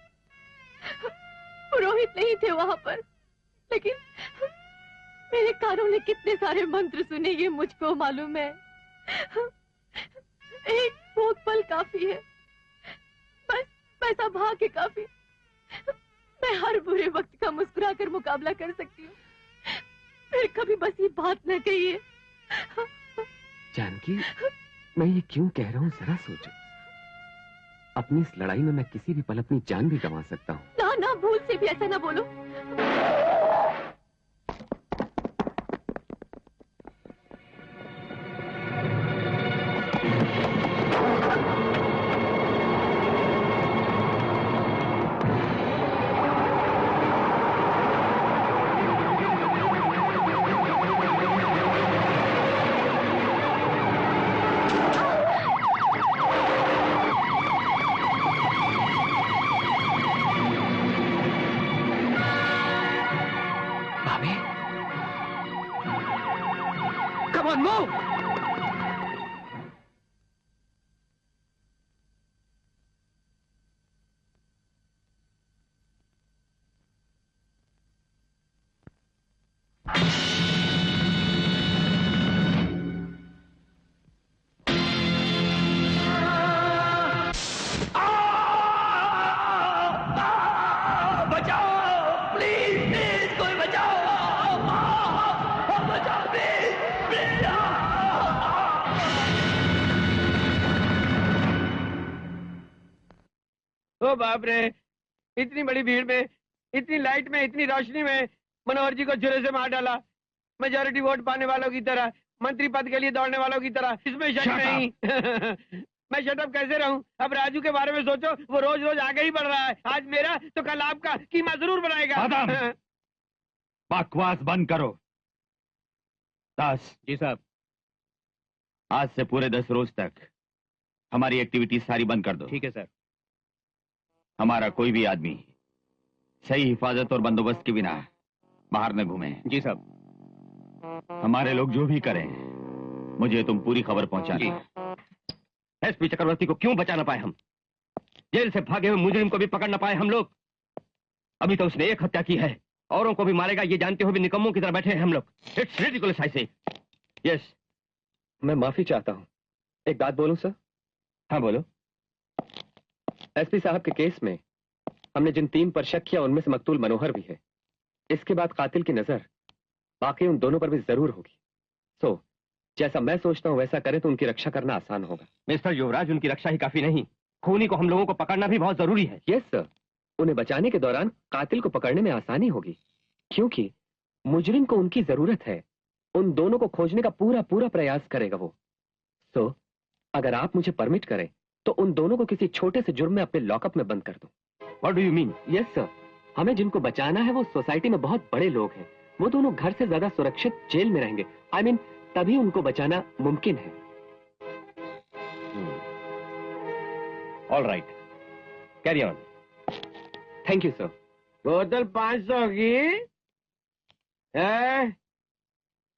पुरोहित नहीं थे वहां पर, लेकिन मेरे कानों ने कितने सारे मंत्र सुने ये मुझको मालूम है। एक भोग पल काफी है, बस पैसा भाग्य काफी। मैं हर बुरे वक्त का मुस्कुरा कर मुकाबला कर सकती हूँ, फिर कभी बस ये बात न कहिए। जानकी, मैं ये क्यों कह रहा हूँ जरा सोचो। अपनी इस लड़ाई में मैं किसी भी पल अपनी जान भी गंवा सकता हूँ। ना ना, भूल से भी ऐसा ना बोलो। ओ बाप रे, इतनी बड़ी भीड़ में, इतनी लाइट में, इतनी रोशनी में मनोहर जी को छुरे से मार डाला। मेजॉरिटी वोट पाने वालों की तरह, मंत्री पद के लिए दौड़ने वालों की तरह, इसमें शक नहीं। मैं शटअप कैसे रहूं? अब राजू के बारे में सोचो, वो रोज रोज आगे ही बढ़ रहा है। आज मेरा तो कल आपका कीमा जरूर बनाएगा। बकवास बंद करो। दास जी साहब, आज से पूरे 10 रोज तक हमारी एक्टिविटी सारी बंद कर दो। ठीक है सर। हमारा कोई भी आदमी सही हिफाजत और बंदोबस्त के बिना बाहर न घूमे। जी साहब। हमारे लोग जो भी करें, मुझे तुम पूरी खबर पहुंचाना। एसपी चक्रवर्ती को क्यों बचा ना पाए हम? जेल से भागे हुए मुजरिम को भी पकड़ ना पाए हम लोग। अभी तो उसने एक हत्या की है, औरों को भी मारेगा ये जानते हुए भी निकम्मों की तरह बैठे हैं हम लोग। इट्स रिडिकुलस आई से। यस, मैं माफी चाहता हूँ। एक बात बोलूं सर? हाँ बोलो। एसपी साहब के केस में हमने जिन 3 पर शक किया उनमें से मकतूल मनोहर भी है। इसके बाद कातिल की नजर बाकी उन दोनों पर भी जरूर होगी। सो जैसा मैं सोचता हूँ वैसा करें तो उनकी रक्षा करना आसान होगा। मिस्टर युवराज, उनकी रक्षा ही काफी नहीं, खूनी को हम लोगों को पकड़ना भी बहुत जरूरी है। यस सर, उन्हें बचाने के दौरान कातिल को पकड़ने में आसानी होगी, क्योंकि मुजरिम को उनकी जरूरत है। उन दोनों को खोजने का पूरा पूरा प्रयास करेगा वो। सो अगर आप मुझे परमिट करें तो उन दोनों को किसी छोटे से जुर्म में अपने लॉकअप में बंद कर दूं। What do you mean? Yes sir, हमें जिनको बचाना है वो सोसाइटी में बहुत बड़े लोग हैं। वो दोनों घर से ज्यादा सुरक्षित जेल में रहेंगे। I mean, तभी उनको बचाना मुमकिन है। All right. Carry on. Thank you sir. बोतल 500 की है?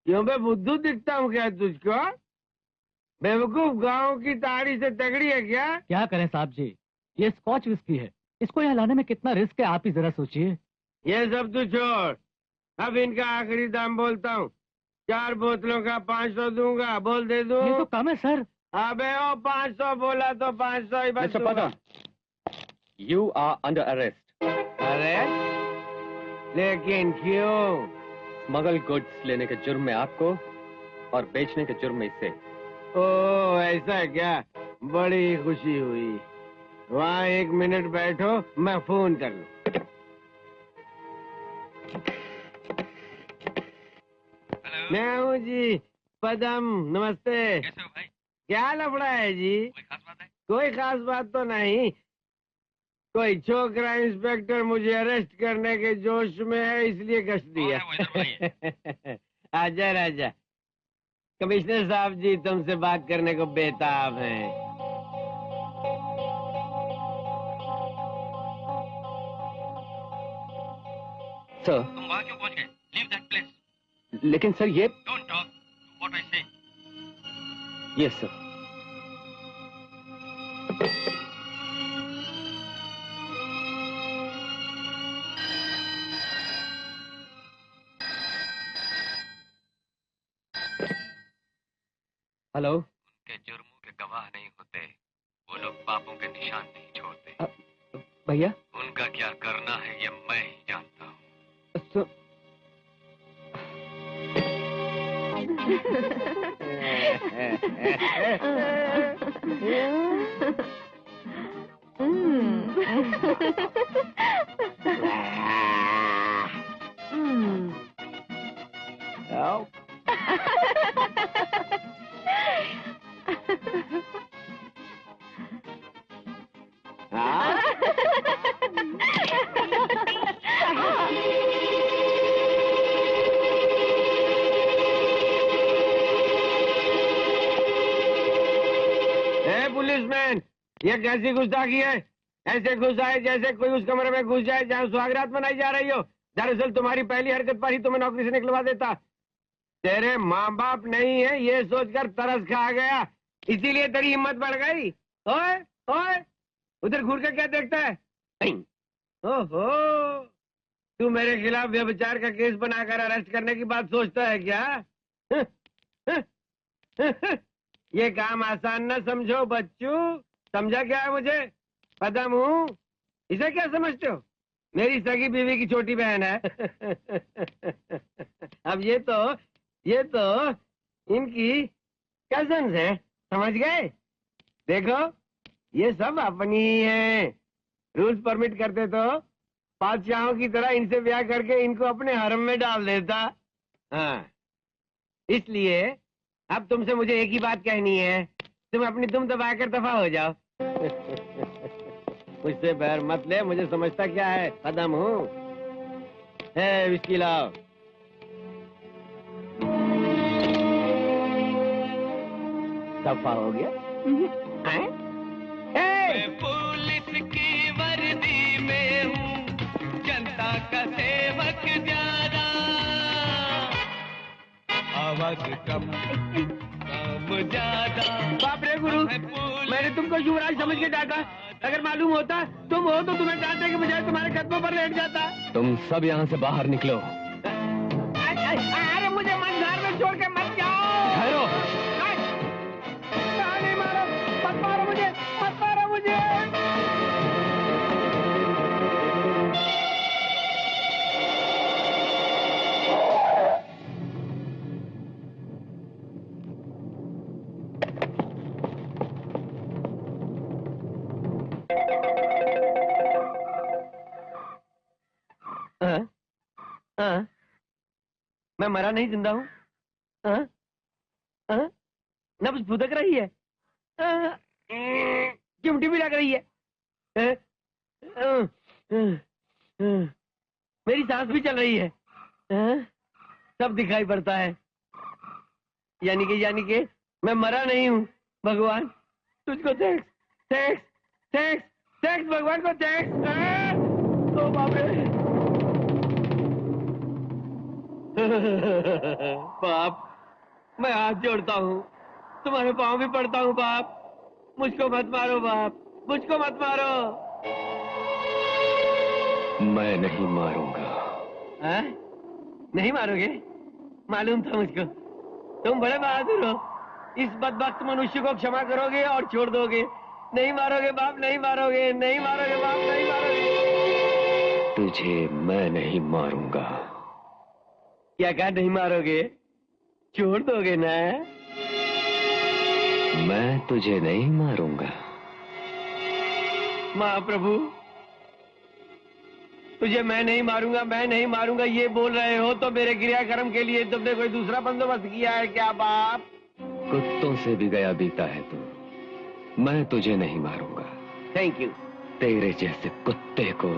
क्यों बे बुद्धू दिखता हूँ क्या तुझको? बेवकूफ, गांव की ताड़ी से तगड़ी है क्या? क्या करें साहब जी, ये स्कॉच विस्की है, इसको यहाँ लाने में कितना रिस्क है आप ही जरा सोचिए। ये सब तू छोड़, अब इनका आखिरी दाम बोलता हूँ। 4 बोतलों का 500 दूंगा, बोल दे दूं? ये तो कम है सर। अबे ओ 500 बोला तो 500 ही बस दूंगा। You are under arrest. अरे लेकिन क्यों? स्मगल गुड्स लेने के जुर्म में आपको और बेचने के जुर्म में इसे। ओह ऐसा है क्या? बड़ी खुशी हुई। वहाँ 1 मिनट बैठो, मैं फोन कर लूं। मैं हूँ जी, पदम, नमस्ते। कैसे हो भाई? क्या लफड़ा है जी? कोई खास बात है? कोई खास बात तो नहीं। कोई छोकरा इंस्पेक्टर मुझे अरेस्ट करने के जोश में है, इसलिए गश्त दिया। आजा राजा। कमिश्नर साहब जी तुमसे बात करने को बेताब हैं। सर, तुम वहाँ क्यों पहुँच गए? Leave that place. लेकिन सर ये। डोंट टॉक, व्हाट आई से। Yes sir. हेलो। उनके जुर्मों के गवाह नहीं होते, वो लोग पापों के निशान नहीं छोड़ते। भैया उनका क्या करना है ये मैं ही जानता हूँ। पुलिसमैन, ये कैसी गुस्ताखी है? ऐसे घुस आए जैसे कोई उस कमरे में घुस जाए जहाँ सुहागरात मनाई जा रही हो। दरअसल तुम्हारी पहली हरकत पर ही तुम्हें नौकरी से निकलवा देता। तेरे माँ बाप नहीं है ये सोचकर तरस खा गया, इसीलिए तेरी हिम्मत बढ़ गई। ओए ओए, उधर घूर के क्या देखता है? ओहो, तू मेरे खिलाफ व्यभिचार का केस बनाकर अरेस्ट करने की बात सोचता है क्या? ये काम आसान न समझो बच्चू। समझा क्या है मुझे? पदम हूँ। इसे क्या समझते हो? मेरी सगी बीवी की छोटी बहन है। अब ये तो इनकी कजन्स है, समझ गए? देखो ये सब अपनी ही है। रूल्स परमिट करते तो बादशाहों की तरह इनसे ब्याह करके इनको अपने हरम में डाल देता। हाँ, इसलिए अब तुमसे मुझे एक ही बात कहनी है, तुम अपनी दुम दबाकर दफा हो जाओ। मुझसे बैर मत ले, मुझे समझता क्या है, कदम हूँ। विस्की लाओ। दफा हो गया। मैं पुलिस की वर्दी में हूँ, जनता का सेवक ज्यादा, आवाज कम काम ज्यादा। बाप रे गुरु, मैंने तुमको युवराज समझ के डांटा। अगर मालूम होता तुम हो तो तुम्हें डांटने के बजाय तुम्हारे कदमों पर लेट जाता। तुम सब यहाँ से बाहर निकलो। अरे मुझे मंझार में छोड़ के मत जाओ। ठहरो। नहीं मारो, मत मारो मुझे, मत मारो मुझे। मैं मरा नहीं, जिंदा हूँ। नब्ज फुदक रही है, चिमटी भी लग रही है, मेरी सांस भी चल रही है, सब दिखाई पड़ता है। यानी कि मैं मरा नहीं हूँ। भगवान तुझको थैंक्स, थैंक्स, थैंक्स, थैंक्स भगवान को थैंक्स। ओ बाप रे। बाप, मैं हाथ जोड़ता हूँ, तुम्हारे पाँव भी पड़ता हूँ बाप। मुझको मत मारो बाप, मुझको मत मारो। मैं नहीं मारूंगा। नहीं मारोगे? मालूम था मुझको, तुम बड़े बहादुर हो। इस बदबख्त मनुष्य को क्षमा करोगे और छोड़ दोगे। नहीं मारोगे बाप, नहीं मारोगे, नहीं मारोगे बाप, नहीं मारोगे। तुझे मैं नहीं मारूंगा। क्या कहा नहीं मारोगे? छोड़ दोगे ना? मैं तुझे नहीं मारूंगा। महाप्रभु, तुझे मैं नहीं मारूंगा, मैं नहीं मारूंगा ये बोल रहे हो तो मेरे क्रियाक्रम के लिए तुमने कोई दूसरा बंदोबस्त किया है क्या बाप? कुत्तों से भी गया बीता है तू। मैं तुझे नहीं मारूंगा। Thank you. तेरे जैसे कुत्ते को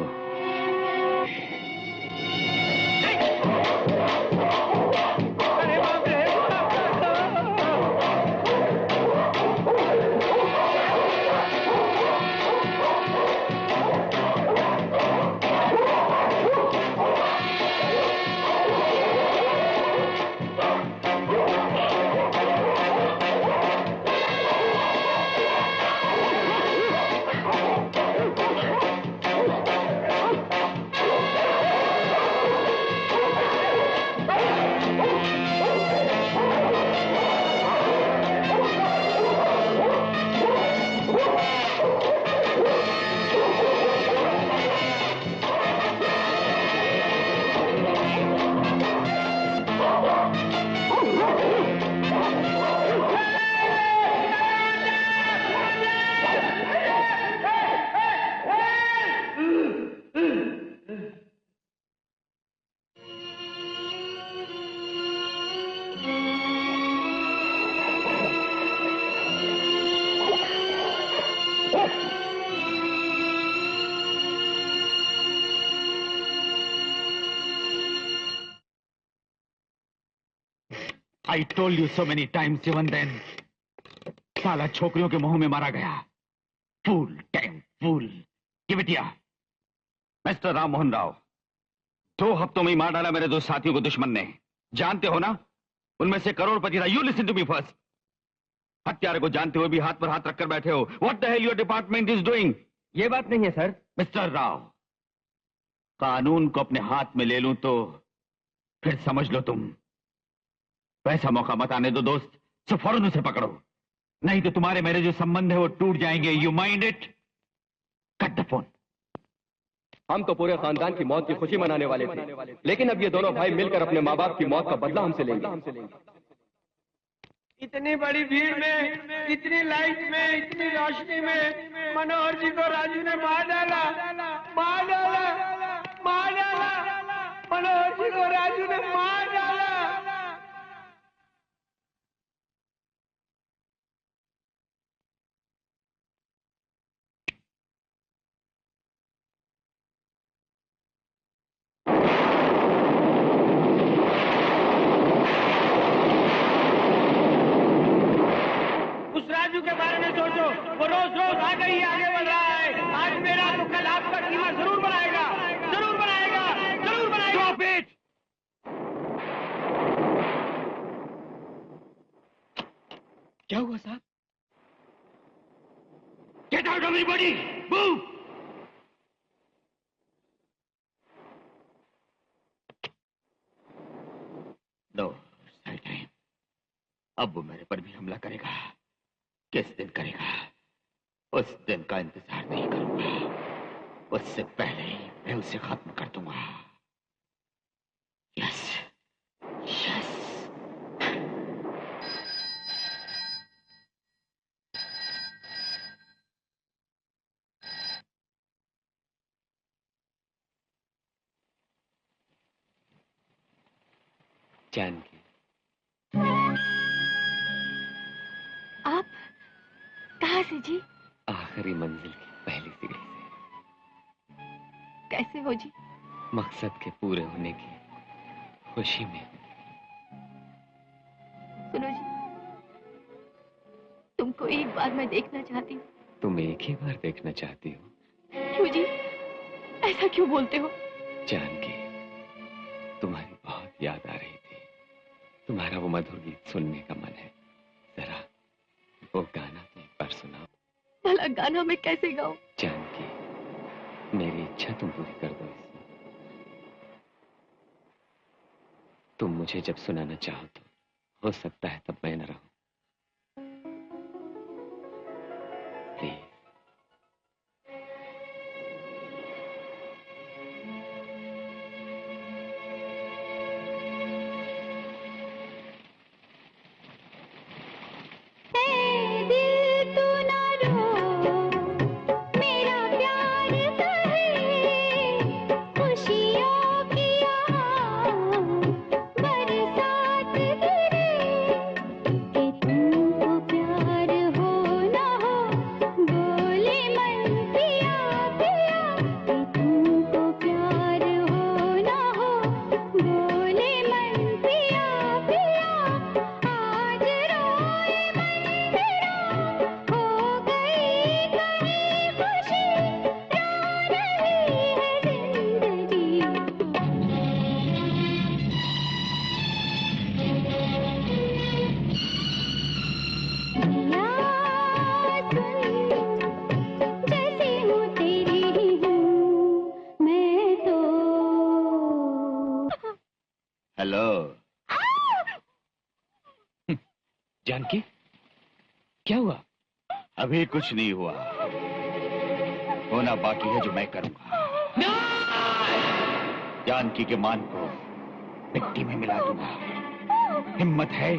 I told you so many times even then. साला छोकरियों के मुंह में मारा गया. Fool, damn fool. Give it here. Mister Ram Mohan Rao, 2 हफ्तों में ही मार डाला मेरे 2 साथियों को दुश्मन ने. जानते हो ना, उनमें से करोड़पति था. You listen to me first. हत्यारे को जानते हुए भी हाथ पर हाथ रखकर बैठे हो. What the hell your department is doing? ये बात नहीं है सर. मिस्टर राव, कानून को अपने हाथ में ले लूं तो फिर समझ लो तुम. वैसा मौका मत आने दो दोस्त. सो फौरन उसे पकड़ो, नहीं तो तुम्हारे मेरे जो संबंध है वो टूट जाएंगे. You mind it? Cut the phone. हम तो पूरे खानदान की मौत की खुशी मनाने वाले थे, लेकिन अब ये दोनों भाई मिलकर अपने माँ बाप की मौत का बदला हमसे लेंगे. इतनी बड़ी भीड़ में, इतनी लाइट में, इतनी रोशनी में मनोहर जी को राजू ने मार डाला. मार डाला, मार डाला. मनोहर जी को राजू ने मार डाला. राजू के बारे में सोचो. वो रोज रोज आगे ही आगे बढ़ रहा है. आज मेरा तो कल आपका कीमा जरूर बनाएगा, जरूर बनाएगा, जरूर बनाएगा. Stop it! क्या हुआ साहब? Get out everybody! Move! No, right time. अब वो मेरे पर भी हमला करेगा. किस दिन करेगा, उस दिन का इंतजार नहीं करूंगा. उससे पहले ही मैं उसे खत्म कर दूंगा. Yes, yes. जानकी, आप कहाँ से जी? आखिरी मंजिल की पहली सीढ़ी से. कैसे हो जी? मकसद के पूरे होने की खुशी में. सुनो जी, तुमको एक बार मैं देखना चाहती हूँ. तुम एक ही बार देखना चाहती हो? क्यों जी, ऐसा क्यों बोलते हो? जानकी, तुम्हारी बहुत याद आ रही थी. तुम्हारा वो मधुर गीत सुनने का मन है. जरा वो गाना तो एक बार सुनाओ. भला गाना मैं कैसे गाऊं? जानकी, मेरी इच्छा तुम पूरी कर दो इसमें. तुम मुझे जब सुनाना चाहो तो हो सकता है तब मैं न रहूं. प्लीज. जानकी, क्या हुआ? अभी कुछ नहीं हुआ. होना बाकी है जो मैं करूंगा. जानकी के मान को मिट्टी में मिला दूंगा. हिम्मत है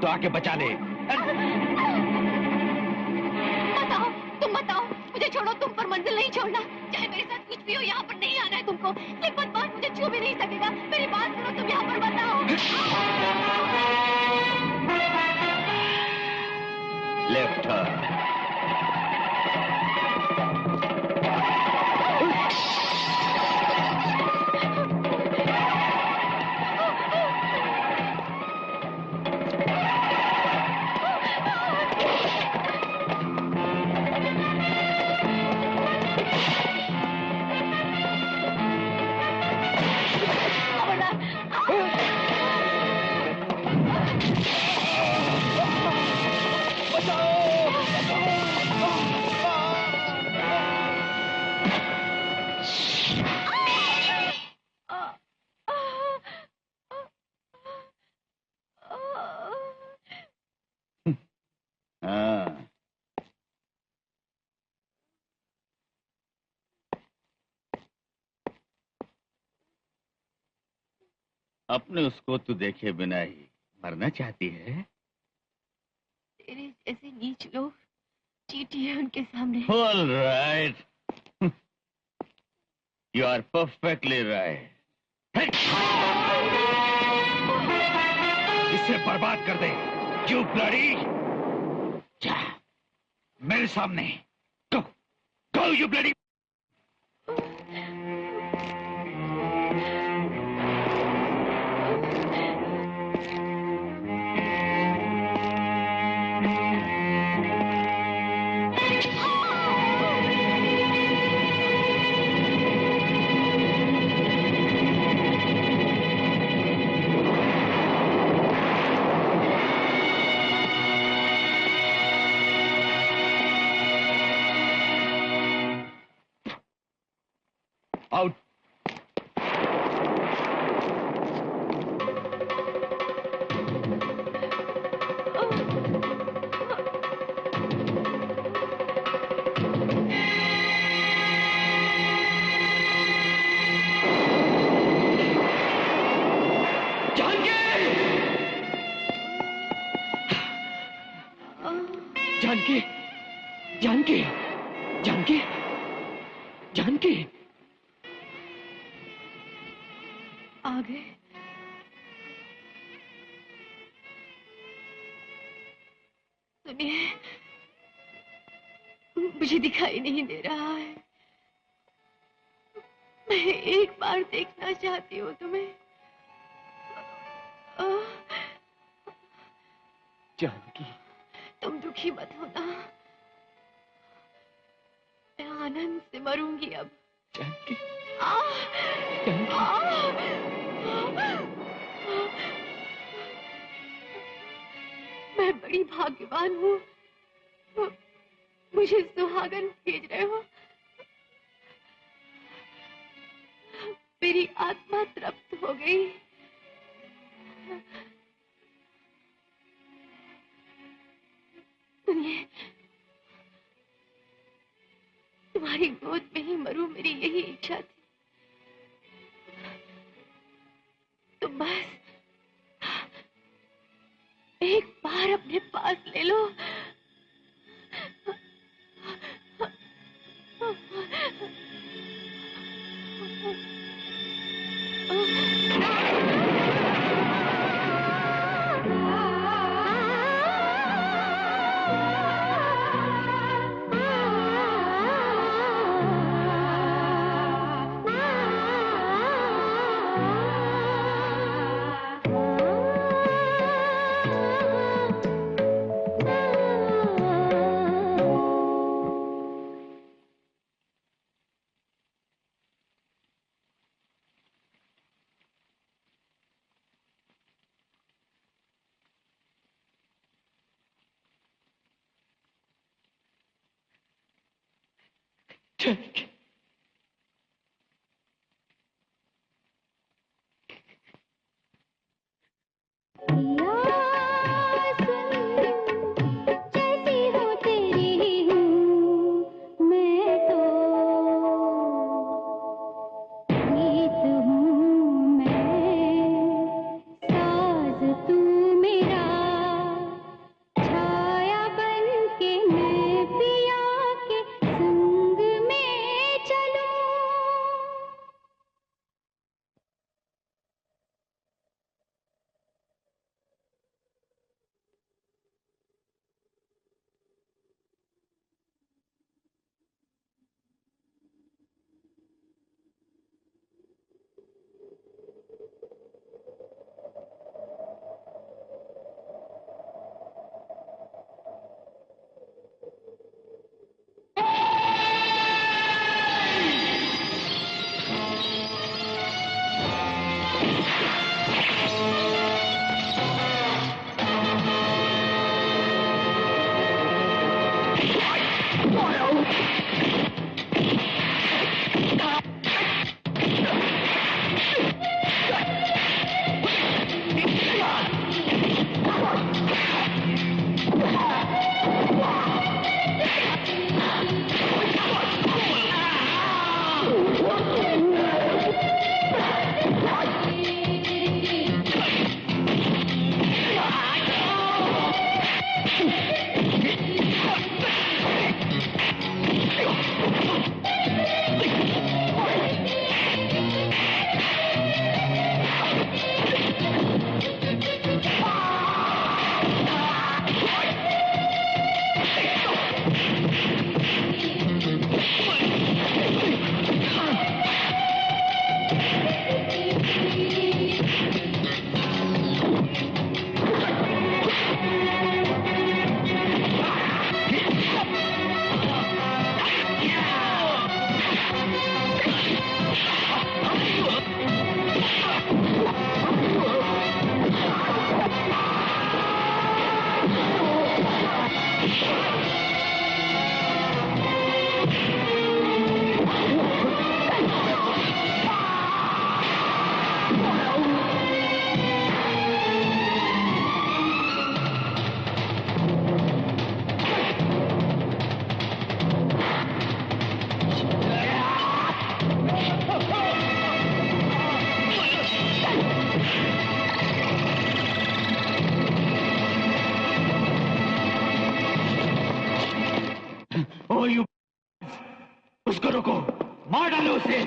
तो आके बचा ले. बताओ, तुम बताओ. मुझे छोड़ो, तुम पर मंजिल नहीं छोड़ना. चाहे मेरे साथ कुछ भी हो, यहाँ पर नहीं आना है तुमको. लिपट बार मुझे छू भी नहीं सकेगा. मेरी बात सुनो, तुम यहाँ पर बताओ. Left her. हाँ। अपने उसको तू देखे बिना ही मरना चाहती है? तेरे जैसे नीच लोग चीटी है उनके सामने। All right. You are perfectly right. इसे बर्बाद कर दे। You bloody! जा, मेरे सामने। Go, go you bloody! Out. Janaki, Janaki, Janaki, Janaki. आ गए। सुनिए, मुझे दिखाई नहीं दे रहा है। मैं एक बार देखना चाहती हूँ तुम्हें। जानकी, तुम दुखी मत होना। मैं आनंद से मरूंगी अब। जानकी, मैं बड़ी भाग्यवान हूँ। मुझे सुहागन भेज रहे हो। मेरी आत्मा तृप्त हो गई। सुनिए, तुम्हारी गोद में ही मरूं, मेरी यही इच्छा थी। तुम बस एक बार अपने पास ले लो। जानकी, छाया बन के मैं पिया के संग में उसको रोको, मार डालो उसे।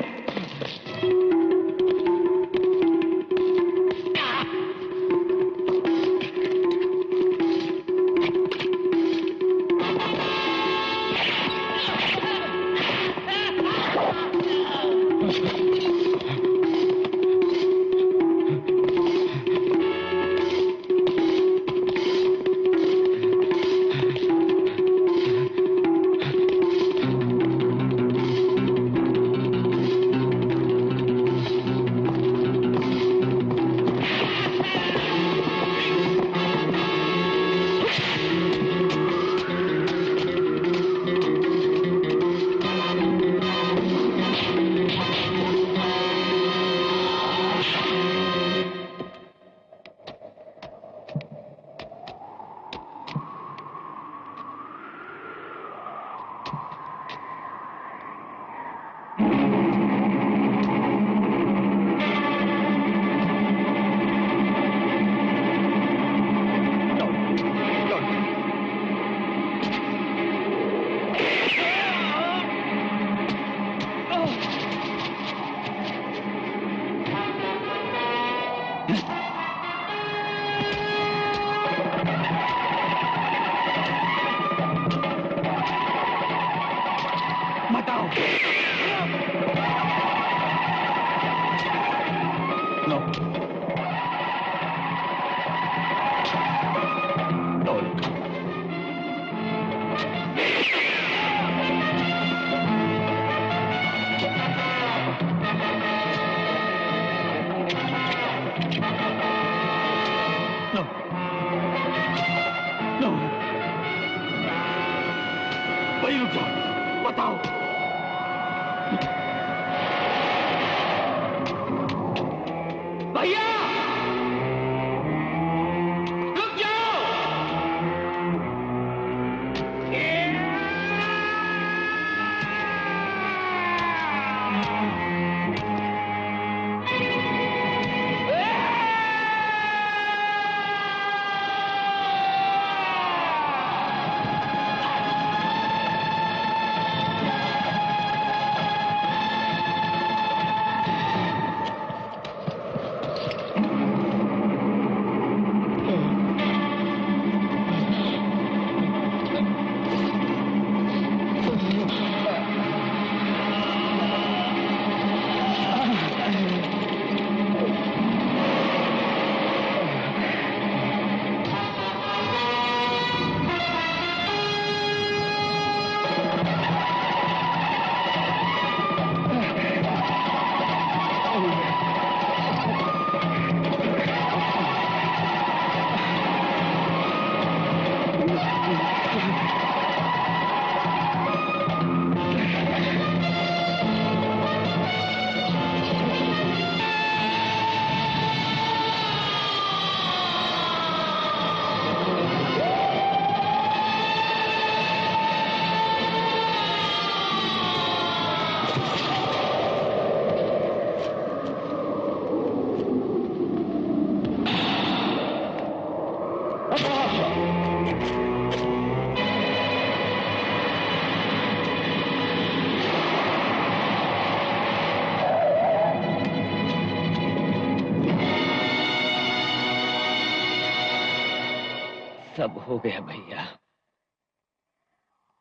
सब हो गया भैया,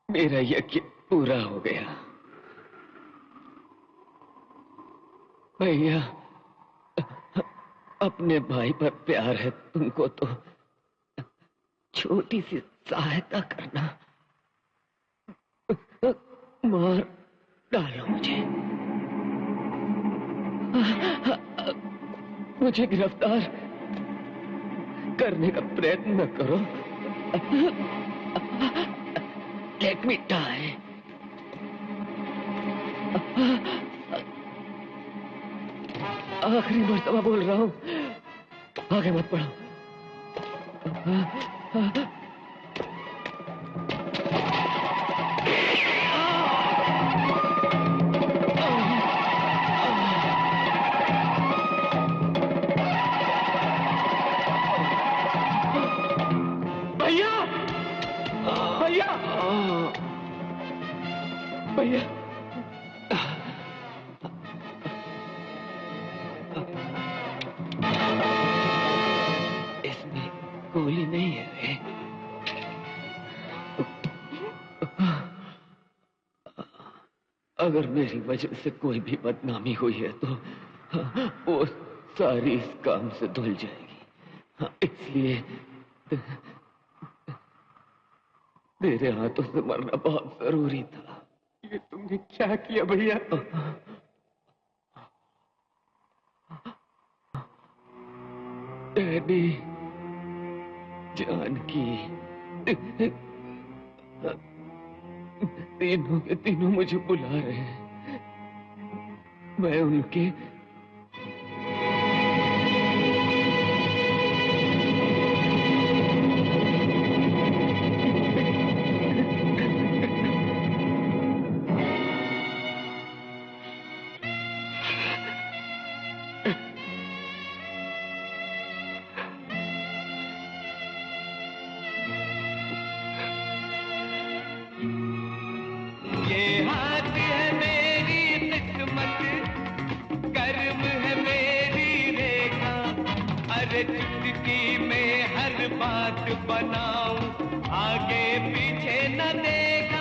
मेरा यज्ञ पूरा हो गया। भैया, अपने भाई पर प्यार है तुमको तो छोटी सी सहायता करना, मार डालो मुझे गिरफ्तार करने का प्रयत्न न करो। Let me die. आखिरी मर्तबा बोल रहा हूं, आगे मत बढ़ो। भैया, अगर मेरी वजह से कोई भी बदनामी हुई है तो वो सारी इस काम से धुल जाएगी। इसलिए तेरे हाथों से मरना बहुत जरूरी था। ये तुमने क्या किया भैया? डैडी, जानकी, तीनों के तीनों मुझे बुला रहे हैं। मैं उनके चुटकी में हर बात बनाऊं, आगे पीछे न देखा।